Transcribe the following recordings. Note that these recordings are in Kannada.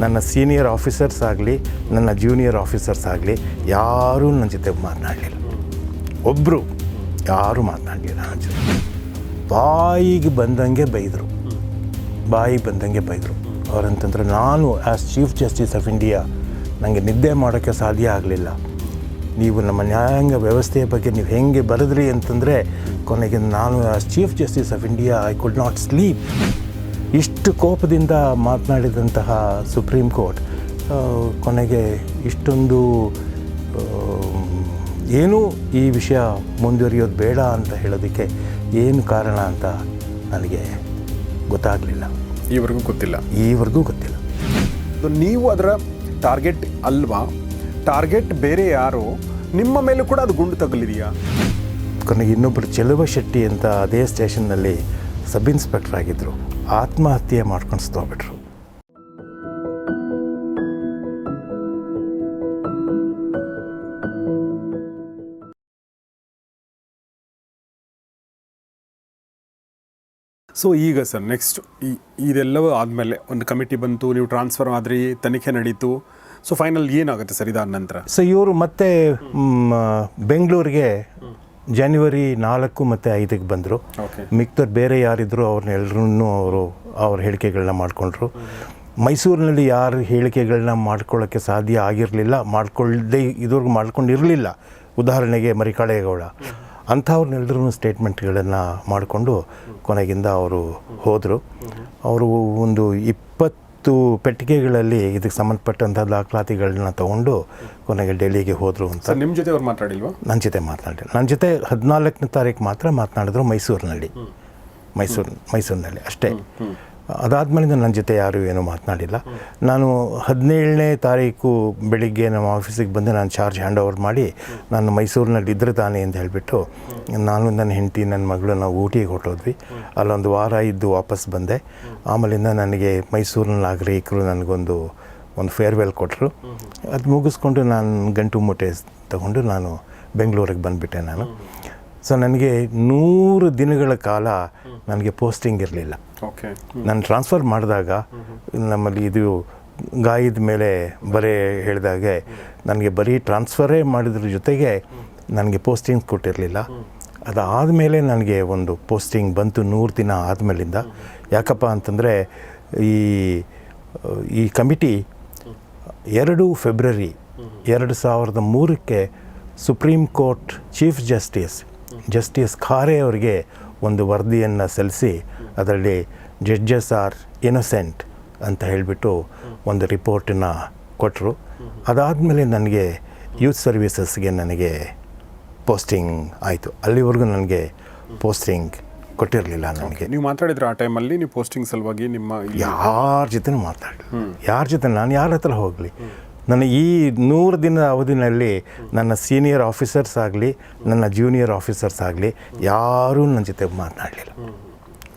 ನನ್ನ ಸೀನಿಯರ್ ಆಫೀಸರ್ಸ್ ಆಗಲಿ ನನ್ನ ಜೂನಿಯರ್ ಆಫೀಸರ್ಸ್ ಆಗಲಿ ಯಾರೂ ನನ್ನ ಜೊತೆ ಮಾತನಾಡಲಿಲ್ಲ. ಒಬ್ಬರು ಯಾರೂ ಮಾತನಾಡಲಿಲ್ಲ ನನ್ನ ಜೊತೆ. ಬಾಯಿಗೆ ಬಂದಂಗೆ ಬೈದರು. ಅವರಂತಂದ್ರೆ ನಾನು as chief justice of India ನನಗೆ ನಿದ್ದೆ ಮಾಡೋಕ್ಕೆ ಸಾಧ್ಯ ಆಗಲಿಲ್ಲ. ನೀವು ನಮ್ಮ ನ್ಯಾಯಾಂಗ ವ್ಯವಸ್ಥೆಯ ಬಗ್ಗೆ ನೀವು ಹೆಂಗೆ ಬರೆದ್ರಿ ಅಂತಂದರೆ ಕೊನೆಗೆ ನಾನು as chief justice of India I could not sleep. ಇಷ್ಟು ಕೋಪದಿಂದ ಮಾತನಾಡಿದಂತಹ ಸುಪ್ರೀಂ ಕೋರ್ಟ್ ಕೊನೆಗೆ ಇಷ್ಟೊಂದು ಏನೂ ಈ ವಿಷಯ ಮುಂದುವರಿಯೋದು ಬೇಡ ಅಂತ ಹೇಳೋದಕ್ಕೆ ಏನು ಕಾರಣ ಅಂತ ನನಗೆ ಗೊತ್ತಾಗಲಿಲ್ಲ. ಈವರೆಗೂ ಗೊತ್ತಿಲ್ಲ. ನೀವು ಅದರ ಟಾರ್ಗೆಟ್ ಅಲ್ವಾ? ಟಾರ್ಗೆಟ್ ಬೇರೆ ಯಾರು? ನಿಮ್ಮ ಮೇಲೂ ಕೂಡ ಅದು ಗುಂಡು ತಗಲಿದೆಯಾ? ಕೊನೆಗೆ ಇನ್ನೊಬ್ಬರು ಚೆಲುವ ಶೆಟ್ಟಿ ಅಂತ ಅದೇ ಸ್ಟೇಷನ್ನಲ್ಲಿ ಸಬ್ ಇನ್ಸ್ಪೆಕ್ಟರ್ ಆಗಿದ್ದರು. ಆತ್ಮಹತ್ಯೆ ಮಾಡ್ಕೊಂಡು ಸತ್ತೋಗ್ಬಿಟ್ರು. ಸೊ ಈಗ ಸರ್ ನೆಕ್ಸ್ಟ್ ಇದೆಲ್ಲವೂ ಆದಮೇಲೆ ಒಂದು ಕಮಿಟಿ ಬಂತು, ನೀವು ಟ್ರಾನ್ಸ್ಫರ್ ಆದ್ರಿ, ತನಿಖೆ ನಡೀತು. ಸೊ ಫೈನಲ್ ಏನಾಗುತ್ತೆ ಸರ್ ಇದಾದ ನಂತರ? ಸೊ ಇವರು ಮತ್ತೆ ಬೆಂಗಳೂರಿಗೆ ಜನವರಿ 4 ಮತ್ತು 5 ಬಂದರು. ಮಿಕ್ತವ್ರು ಬೇರೆ ಯಾರಿದ್ರು ಅವ್ರನ್ನೆಲ್ಲರೂ ಅವ್ರ ಹೇಳಿಕೆಗಳನ್ನ ಮಾಡಿಕೊಂಡ್ರು. ಮೈಸೂರಿನಲ್ಲಿ ಯಾರು ಹೇಳಿಕೆಗಳನ್ನ ಮಾಡ್ಕೊಳ್ಳೋಕ್ಕೆ ಸಾಧ್ಯ ಆಗಿರಲಿಲ್ಲ, ಇದುವರೆಗೂ ಮಾಡ್ಕೊಂಡಿರಲಿಲ್ಲ. ಉದಾಹರಣೆಗೆ ಮರಿಕಾಳೇಗೌಡ ಅಂಥವ್ರನ್ನೆಲ್ಲರೂ ಸ್ಟೇಟ್ಮೆಂಟ್ಗಳನ್ನು ಮಾಡಿಕೊಂಡು ಕೊನೆಗಿಂದ ಅವರು ಹೋದರು. ಅವರು ಒಂದು 20 ಪೆಟ್ಟಿಗೆಗಳಲ್ಲಿ ಇದಕ್ಕೆ ಸಂಬಂಧಪಟ್ಟಂಥ ದಾಖಲಾತಿಗಳನ್ನ ತೊಗೊಂಡು ಕೊನೆಗೆ ಡೆಲ್ಲಿಗೆ ಹೋದರು ಅಂತ. ನಿಮ್ಮ ಜೊತೆ ಅವ್ರು ಮಾತಾಡಿಲ್ವಾ? ನನ್ನ ಜೊತೆ ಮಾತನಾಡಿಲ್ಲ. ನನ್ನ ಜೊತೆ 14ನೇ ತಾರೀಕು ಮಾತ್ರ ಮಾತನಾಡಿದ್ರು ಮೈಸೂರಿನಲ್ಲಿ ಅಷ್ಟೇ. ಅದಾದಮೇಲಿಂದ ನನ್ನ ಜೊತೆ ಯಾರೂ ಏನೂ ಮಾತನಾಡಿಲ್ಲ. ನಾನು 17ನೇ ತಾರೀಕು ಬೆಳಿಗ್ಗೆ ನಮ್ಮ ಆಫೀಸಿಗೆ ಬಂದು ನಾನು ಚಾರ್ಜ್ ಹ್ಯಾಂಡ್ ಓವರ್ ಮಾಡಿ ನಾನು ಮೈಸೂರಿನಲ್ಲಿ ಇದ್ರೆ ತಾನೆ ಅಂತ ಹೇಳಿಬಿಟ್ಟು ನಾನು ನನ್ನ ಹೆಂಡತಿ ನನ್ನ ಮಗಳು ನಾವು ಊಟಿಗೆ ಹೊರಟೋದ್ವಿ. ಅಲ್ಲೊಂದು ವಾರ ಇದ್ದು ವಾಪಸ್ ಬಂದೆ. ಆಮೇಲಿಂದ ನನಗೆ ಮೈಸೂರಿನ ನಾಗರಿಕರು ನನಗೊಂದು ಫೇರ್ವೆಲ್ ಕೊಟ್ಟರು. ಅದು ಮುಗಿಸ್ಕೊಂಡು ನಾನು ಗಂಟು ಮೂಟೆ ತಗೊಂಡು ನಾನು ಬೆಂಗಳೂರಿಗೆ ಬಂದುಬಿಟ್ಟೆ ನಾನು. ಸೊ ನನಗೆ 100 ದಿನಗಳ ಕಾಲ ನನಗೆ ಪೋಸ್ಟಿಂಗ್ ಇರಲಿಲ್ಲ. ನಾನು ಟ್ರಾನ್ಸ್ಫರ್ ಮಾಡಿದಾಗ ನಮ್ಮಲ್ಲಿ ಇದು ಗಾಯದ ಮೇಲೆ ಬರೀ ಹೇಳಿದಾಗೆ ನನಗೆ ಬರೀ ಟ್ರಾನ್ಸ್ಫರೇ ಮಾಡಿದ್ರ ಜೊತೆಗೆ ನನಗೆ ಪೋಸ್ಟಿಂಗ್ ಕೊಟ್ಟಿರಲಿಲ್ಲ. ಅದಾದಮೇಲೆ ನನಗೆ ಒಂದು ಪೋಸ್ಟಿಂಗ್ ಬಂತು 100 ದಿನ ಆದಮೇಲಿಂದ. ಯಾಕಪ್ಪ ಅಂತಂದರೆ ಈ committee 2 February 2003 supreme court chief justice Khare ಅವರಿಗೆ ಒಂದು ವರದಿಯನ್ನು ಸಲ್ಲಿಸಿ ಅದರಲ್ಲಿ ಜಡ್ಜಸ್ ಆರ್ ಇನ್ನೋಸೆಂಟ್ ಅಂತ ಹೇಳಿಬಿಟ್ಟು ಒಂದು ರಿಪೋರ್ಟನ್ನು ಕೊಟ್ಟರು. ಅದಾದಮೇಲೆ ನನಗೆ ಯೂತ್ ಸರ್ವೀಸಸ್ಗೆ ನನಗೆ ಪೋಸ್ಟಿಂಗ್ ಆಯಿತು. ಅಲ್ಲಿವರೆಗೂ ನನಗೆ ಪೋಸ್ಟಿಂಗ್ ಕೊಟ್ಟಿರಲಿಲ್ಲ ನನಗೆ. ನೀವು ಮಾತಾಡಿದ್ರೆ ಆ ಟೈಮಲ್ಲಿ ನೀವು ಪೋಸ್ಟಿಂಗ್ ಸಲುವಾಗಿ ಯಾರ ಜೊತೆನೂ ಮಾತಾಡಲಿ. ನಾನು ಯಾರ ಹತ್ರ ಹೋಗಲಿ, ನನ್ನ ಈ 100 ದಿನದ ಅವಧಿನಲ್ಲಿ ನನ್ನ ಸೀನಿಯರ್ ಆಫೀಸರ್ಸ್ ಆಗಲಿ ನನ್ನ ಜೂನಿಯರ್ ಆಫೀಸರ್ಸ್ ಆಗಲಿ ಯಾರೂ ನನ್ನ ಜೊತೆ ಮಾತನಾಡಲಿಲ್ಲ.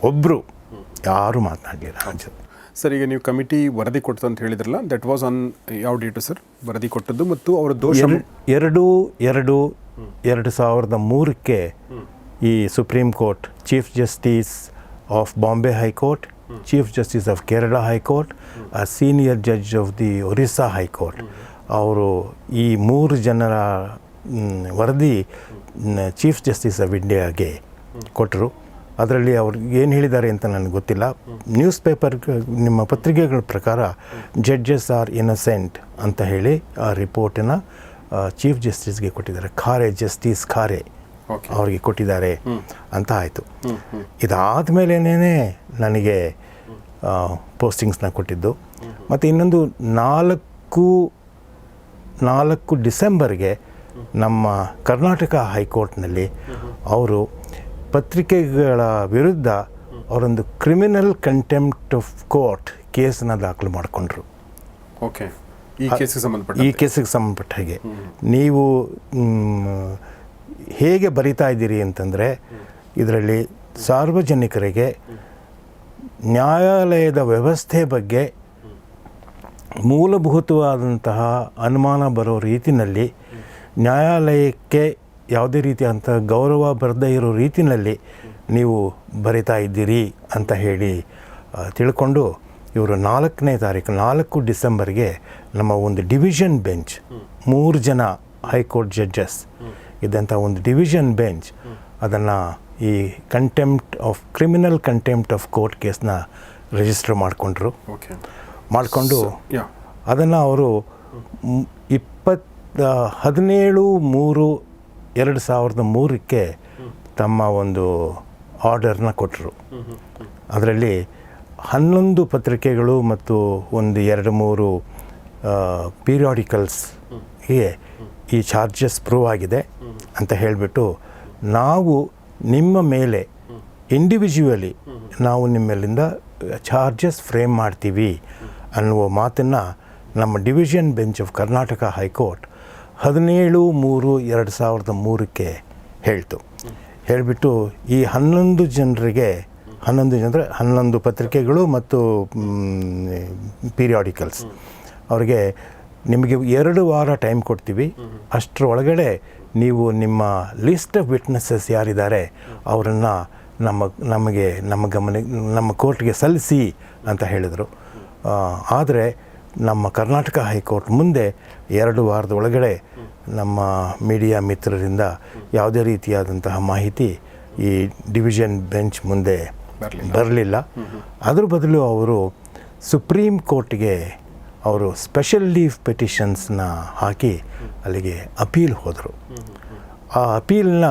ಒಬ್ಬರು ಯಾರೂ ಮಾತನಾಡಲಿಲ್ಲ ನನ್ನ ಜೊತೆ. ಸರ್, ಈಗ ನೀವು ಕಮಿಟಿ ವರದಿ ಕೊಡ್ತು ಅಂತ ಹೇಳಿದ್ರಲ್ಲ, ದಟ್ ವಾಸ್ ಆನ್ ಯಾವ ಡೇಟು ಸರ್ ವರದಿ ಕೊಟ್ಟದ್ದು? ಮತ್ತು ಅವರ ದೋಷ 2/2/2003 ಈ supreme court chief justice of Bombay high court, chief justice of Kerala high court, senior judge of the Orissa high court, ಅವರು ಈ 3 ಜನರ ವರದಿ ಚೀಫ್ ಜಸ್ಟಿಸ್ ಆಫ್ ಇಂಡಿಯಾಗೆ ಕೊಟ್ಟರು. ಅದರಲ್ಲಿ ಅವ್ರು ಏನು ಹೇಳಿದ್ದಾರೆ ಅಂತ ನನಗೆ ಗೊತ್ತಿಲ್ಲ. ನ್ಯೂಸ್ ಪೇಪರ್ ನಿಮ್ಮ ಪತ್ರಿಕೆಗಳ ಪ್ರಕಾರ ಜಡ್ಜಸ್ ಆರ್ ಇನ್ನೋಸೆಂಟ್ ಅಂತ ಹೇಳಿ ಆ ರಿಪೋರ್ಟನ್ನು ಚೀಫ್ ಜಸ್ಟಿಸ್ಗೆ ಕೊಟ್ಟಿದ್ದಾರೆ. ಜಸ್ಟಿಸ್ ಖಾರೆ ಅವ್ರಿಗೆ ಕೊಟ್ಟಿದ್ದಾರೆ ಅಂತ ಆಯಿತು. ಇದಾದ ಮೇಲೇ ನನಗೆ ಪೋಸ್ಟಿಂಗ್ಸ್ನ ಕೊಟ್ಟಿದ್ದು. ಮತ್ತು ಇನ್ನೊಂದು 4 ಡಿಸೆಂಬರ್ಗೆ ನಮ್ಮ ಕರ್ನಾಟಕ ಹೈಕೋರ್ಟ್ನಲ್ಲಿ ಅವರು ಪತ್ರಿಕೆಗಳ ವಿರುದ್ಧ ಅವರೊಂದು ಕ್ರಿಮಿನಲ್ ಕಂಟೆಂಪ್ಟ್ ಆಫ್ ಕೋರ್ಟ್ ಕೇಸನ್ನು ದಾಖಲು ಮಾಡಿಕೊಂಡ್ರು. ಈ ಕೇಸಿಗೆ ಸಂಬಂಧಪಟ್ಟ ಹಾಗೆ ನೀವು ಹೇಗೆ ಬರಿತಾ ಇದ್ದೀರಿ ಅಂತಂದರೆ, ಇದರಲ್ಲಿ ಸಾರ್ವಜನಿಕರಿಗೆ ನ್ಯಾಯಾಲಯದ ವ್ಯವಸ್ಥೆ ಬಗ್ಗೆ ಮೂಲಭೂತವಾದಂತಹ ಅನುಮಾನ ಬರೋ ರೀತಿಯಲ್ಲಿ, ನ್ಯಾಯಾಲಯಕ್ಕೆ ಯಾವುದೇ ರೀತಿಯಂಥ ಗೌರವ ಬರದೇ ಇರೋ ರೀತಿಯಲ್ಲಿ ನೀವು ಬರಿತಾ ಇದ್ದೀರಿ ಅಂತ ಹೇಳಿ ತಿಳ್ಕೊಂಡು ಇವರು 4ನೇ ತಾರೀಕು 4 ಡಿಸೆಂಬರ್ಗೆ ನಮ್ಮ ಒಂದು ಡಿವಿಷನ್ ಬೆಂಚ್ 3 ಜನ ಹೈಕೋರ್ಟ್ ಜಡ್ಜಸ್ ಇದ್ದಂಥ ಒಂದು ಡಿವಿಷನ್ ಬೆಂಚ್ ಅದನ್ನು ಈ ಕ್ರಿಮಿನಲ್ ಕಂಟೆಂಪ್ಟ್ ಆಫ್ ಕೋರ್ಟ್ ಕೇಸ್ನ ರಿಜಿಸ್ಟರ್ ಮಾಡಿಕೊಂಡ್ರು. ಮಾಡಿಕೊಂಡು ಅದನ್ನು ಅವರು 17/3/2003 ತಮ್ಮ ಒಂದು ಆರ್ಡರ್ನ ಕೊಟ್ಟರು. ಅದರಲ್ಲಿ 11 ಪತ್ರಿಕೆಗಳು ಮತ್ತು ಒಂದು 2-3 ಪೀರಿಯಾಡಿಕಲ್ಸ್ಗೆ ಈ ಚಾರ್ಜಸ್ ಪ್ರೂವ್ ಆಗಿದೆ ಅಂತ ಹೇಳಿಬಿಟ್ಟು ನಾವು ನಿಮ್ಮ ಮೇಲೆ ಇಂಡಿವಿಜುವಲಿ ನಾವು ನಿಮ್ಮೆಲ್ಲಿಂದ ಚಾರ್ಜಸ್ ಫ್ರೇಮ್ ಮಾಡ್ತೀವಿ ಅನ್ನುವ ಮಾತನ್ನು ನಮ್ಮ division bench of Karnataka high court 17/3/2003 ಹೇಳ್ತು. ಹೇಳಿಬಿಟ್ಟು ಈ 11 ಜನರಿಗೆ 11 ಪತ್ರಿಕೆಗಳು ಮತ್ತು ಪೀರಿಯಾಡಿಕಲ್ಸ್ ಅವರಿಗೆ ನಿಮಗೆ 2 ವಾರ ಟೈಮ್ ಕೊಡ್ತೀವಿ, ಅಷ್ಟರೊಳಗಡೆ ನೀವು ನಿಮ್ಮ ಲಿಸ್ಟ್ ಆಫ್ ವಿಟ್ನೆಸಸ್ ಯಾರಿದ್ದಾರೆ ಅವರನ್ನು ನಮ್ಮ ಕೋರ್ಟ್ಗೆ ಸಲ್ಲಿಸಿ ಅಂತ ಹೇಳಿದರು. ಆದರೆ ನಮ್ಮ ಕರ್ನಾಟಕ ಹೈಕೋರ್ಟ್ ಮುಂದೆ 2 ವಾರದ ಒಳಗಡೆ ನಮ್ಮ ಮೀಡಿಯಾ ಮಿತ್ರರಿಂದ ಯಾವುದೇ ರೀತಿಯಾದಂತಹ ಮಾಹಿತಿ ಈ ಡಿವಿಷನ್ ಬೆಂಚ್ ಮುಂದೆ ಬರಲಿಲ್ಲ. ಅದ್ರ ಬದಲು ಅವರು ಸುಪ್ರೀಂ ಕೋರ್ಟ್ಗೆ ಅವರು ಸ್ಪೆಷಲ್ ಲೀವ್ ಪೆಟಿಷನ್ಸ್ನ ಹಾಕಿ ಅಲ್ಲಿಗೆ ಅಪೀಲ್ ಹೋದರು. ಆ ಅಪೀಲ್ನ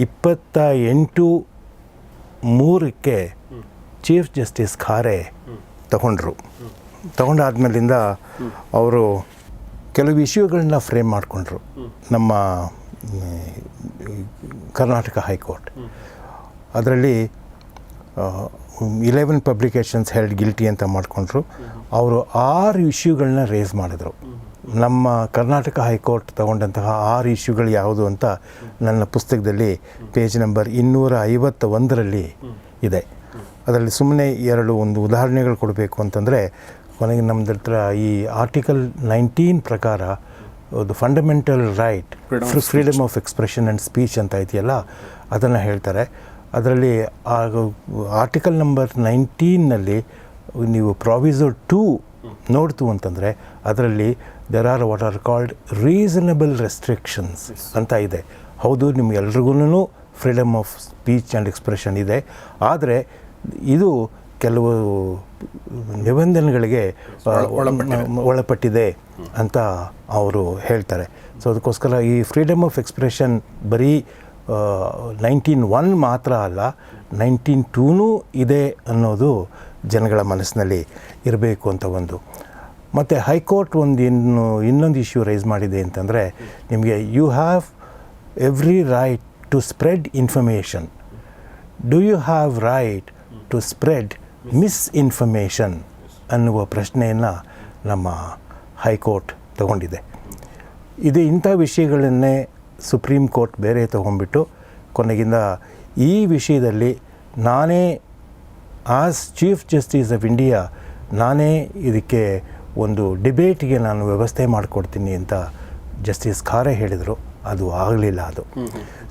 28/3 ಚೀಫ್ ಜಸ್ಟಿಸ್ ಖಾರೆ ತಗೊಂಡಾದ್ಮೇಲಿಂದ ಅವರು ಕೆಲವು ಇಶ್ಯೂಗಳನ್ನ ಫ್ರೇಮ್ ಮಾಡಿಕೊಂಡ್ರು ನಮ್ಮ ಕರ್ನಾಟಕ ಹೈಕೋರ್ಟ್. ಅದರಲ್ಲಿ 11 ಪಬ್ಲಿಕೇಶನ್ಸ್ ಹೆಲ್ಡ್ ಗಿಲ್ಟಿ ಅಂತ ಮಾಡಿಕೊಂಡ್ರು. ಅವರು 6 ಇಶ್ಯೂಗಳನ್ನ ರೇಸ್ ಮಾಡಿದರು. ನಮ್ಮ ಕರ್ನಾಟಕ ಹೈಕೋರ್ಟ್ ತಗೊಂಡಂತಹ 6 ಇಶ್ಯೂಗಳು ಯಾವುದು ಅಂತ ನನ್ನ ಪುಸ್ತಕದಲ್ಲಿ ಪೇಜ್ ನಂಬರ್ 251 ಇದೆ. ಅದರಲ್ಲಿ ಸುಮ್ಮನೆ ಒಂದು ಉದಾಹರಣೆಗಳು ಕೊಡಬೇಕು ಅಂತಂದರೆ, ಕೊನೆಗೆ ನಮ್ಮದ ಹತ್ರ ಈ ಆರ್ಟಿಕಲ್ 19 ಪ್ರಕಾರ ಒಂದು fundamental right freedom of expression and speech ಅಂತ ಇದೆಯಲ್ಲ, ಅದನ್ನು ಹೇಳ್ತಾರೆ. ಅದರಲ್ಲಿ ಆರ್ಟಿಕಲ್ ನಂಬರ್ 19ನಲ್ಲಿ ನೀವು ಪ್ರಾವಿಸೋ 2 ನೋಡ್ತು ಅಂತಂದರೆ ಅದರಲ್ಲಿ there are what are called reasonable restrictions ಅಂತ ಇದೆ. ಹೌದು, ನಿಮ್ಗೆಲ್ರಿಗೂ freedom of speech and expression ಇದೆ, ಆದರೆ ಇದು ಕೆಲವು ನಿಬಂಧನೆಗಳಿಗೆ ಒಳಪಟ್ಟಿದೆ ಅಂತ ಅವರು ಹೇಳ್ತಾರೆ. ಸೊ ಅದಕ್ಕೋಸ್ಕರ ಈ ಫ್ರೀಡಮ್ ಆಫ್ ಎಕ್ಸ್ಪ್ರೆಷನ್ ಬರೀ 19(1) ಮಾತ್ರ ಅಲ್ಲ, 19(2) ಇದೆ ಅನ್ನೋದು ಜನಗಳ ಮನಸ್ಸಿನಲ್ಲಿ ಇರಬೇಕು ಅಂತ ಒಂದು. ಮತ್ತು ಹೈಕೋರ್ಟ್ ಇನ್ನೊಂದು ಇಶ್ಯೂ ರೈಸ್ ಮಾಡಿದೆ ಅಂತಂದರೆ, ನಿಮಗೆ you have every right to spread information. Do you have right to spread misinformation ಅನ್ನುವ ಪ್ರಶ್ನೆಯನ್ನು ನಮ್ಮ ಹೈಕೋರ್ಟ್ ತಗೊಂಡಿದೆ. ಇಂಥ ವಿಷಯಗಳನ್ನೇ ಸುಪ್ರೀಂ ಕೋರ್ಟ್ ಬೇರೆ ತೊಗೊಂಡ್ಬಿಟ್ಟು ಕೊನೆಗಿಂದ ಈ ವಿಷಯದಲ್ಲಿ ನಾನೇ as chief justice of India ನಾನೇ ಇದಕ್ಕೆ ಒಂದು ಡಿಬೇಟ್ಗೆ ನಾನು ವ್ಯವಸ್ಥೆ ಮಾಡಿಕೊಡ್ತೀನಿ ಅಂತ ಜಸ್ಟಿಸ್ ಖಾರೆ ಹೇಳಿದರು. ಅದು ಆಗಲಿಲ್ಲ. ಅದು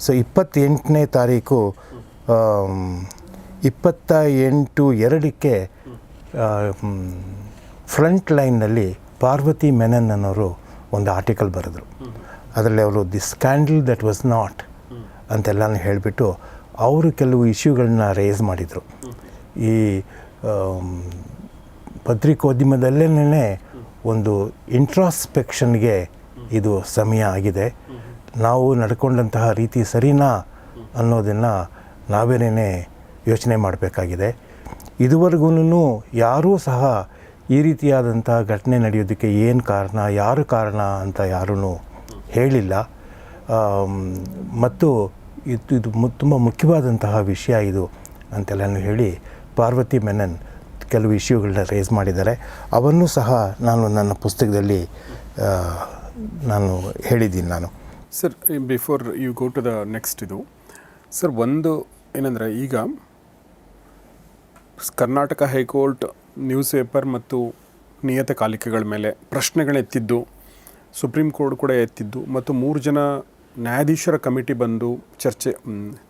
ಸೊ 28ನೇ ತಾರೀಕು 28/2 ಫ್ರಂಟ್ ಲೈನ್ನಲ್ಲಿ ಪಾರ್ವತಿ ಮೆನನ್ ಅನ್ನೋರು ಒಂದು ಆರ್ಟಿಕಲ್ ಬರೆದರು. ಅದರಲ್ಲಿ ಅವರು the scandal that was not ಅಂತೆಲ್ಲನೂ ಹೇಳಿಬಿಟ್ಟು ಅವರು ಕೆಲವು ಇಶ್ಯೂಗಳನ್ನ ರೇಸ್ ಮಾಡಿದರು. ಈ ಪತ್ರಿಕೋದ್ಯಮದಲ್ಲೇ ಒಂದು ಇಂಟ್ರಾಸ್ಪೆಕ್ಷನ್ಗೆ ಇದು ಸಮಯ ಆಗಿದೆ. ನಾವು ನಡ್ಕೊಂಡಂತಹ ರೀತಿ ಸರಿನಾ ಅನ್ನೋದನ್ನು ನಾವೇನೇ ಯೋಚನೆ ಮಾಡಬೇಕಾಗಿದೆ. ಇದುವರೆಗೂ ಯಾರೂ ಸಹ ಈ ರೀತಿಯಾದಂಥ ಘಟನೆ ನಡೆಯೋದಕ್ಕೆ ಏನು ಕಾರಣ, ಯಾರು ಕಾರಣ ಅಂತ ಯಾರೂ ಹೇಳಿಲ್ಲ. ಮತ್ತು ಇದು ತುಂಬ ಮುಖ್ಯವಾದಂತಹ ವಿಷಯ ಇದು ಅಂತೆಲ್ಲನೂ ಹೇಳಿ ಪಾರ್ವತಿ ಮೆನನ್ ಕೆಲವು ಇಶ್ಯೂಗಳನ್ನ ರೇಸ್ ಮಾಡಿದ್ದಾರೆ. ಅವನ್ನು ಸಹ ನಾನು ನನ್ನ ಪುಸ್ತಕದಲ್ಲಿ ನಾನು ಹೇಳಿದ್ದೀನಿ. ನಾನು sir, before you go to the next ಇದು ಸರ್, ಒಂದು ಏನಂದರೆ, ಈಗ ಕರ್ನಾಟಕ ಹೈಕೋರ್ಟ್ ನ್ಯೂಸ್ ಪೇಪರ್ ಮತ್ತು ನಿಯತಕಾಲಿಕೆಗಳ ಮೇಲೆ ಪ್ರಶ್ನೆಗಳೆತ್ತಿದ್ದು, ಸುಪ್ರೀಂ ಕೋರ್ಟ್ ಕೂಡ ಎತ್ತಿದ್ದು, ಮತ್ತು 3 ಜನ ನ್ಯಾಯಾಧೀಶರ ಕಮಿಟಿ ಬಂದು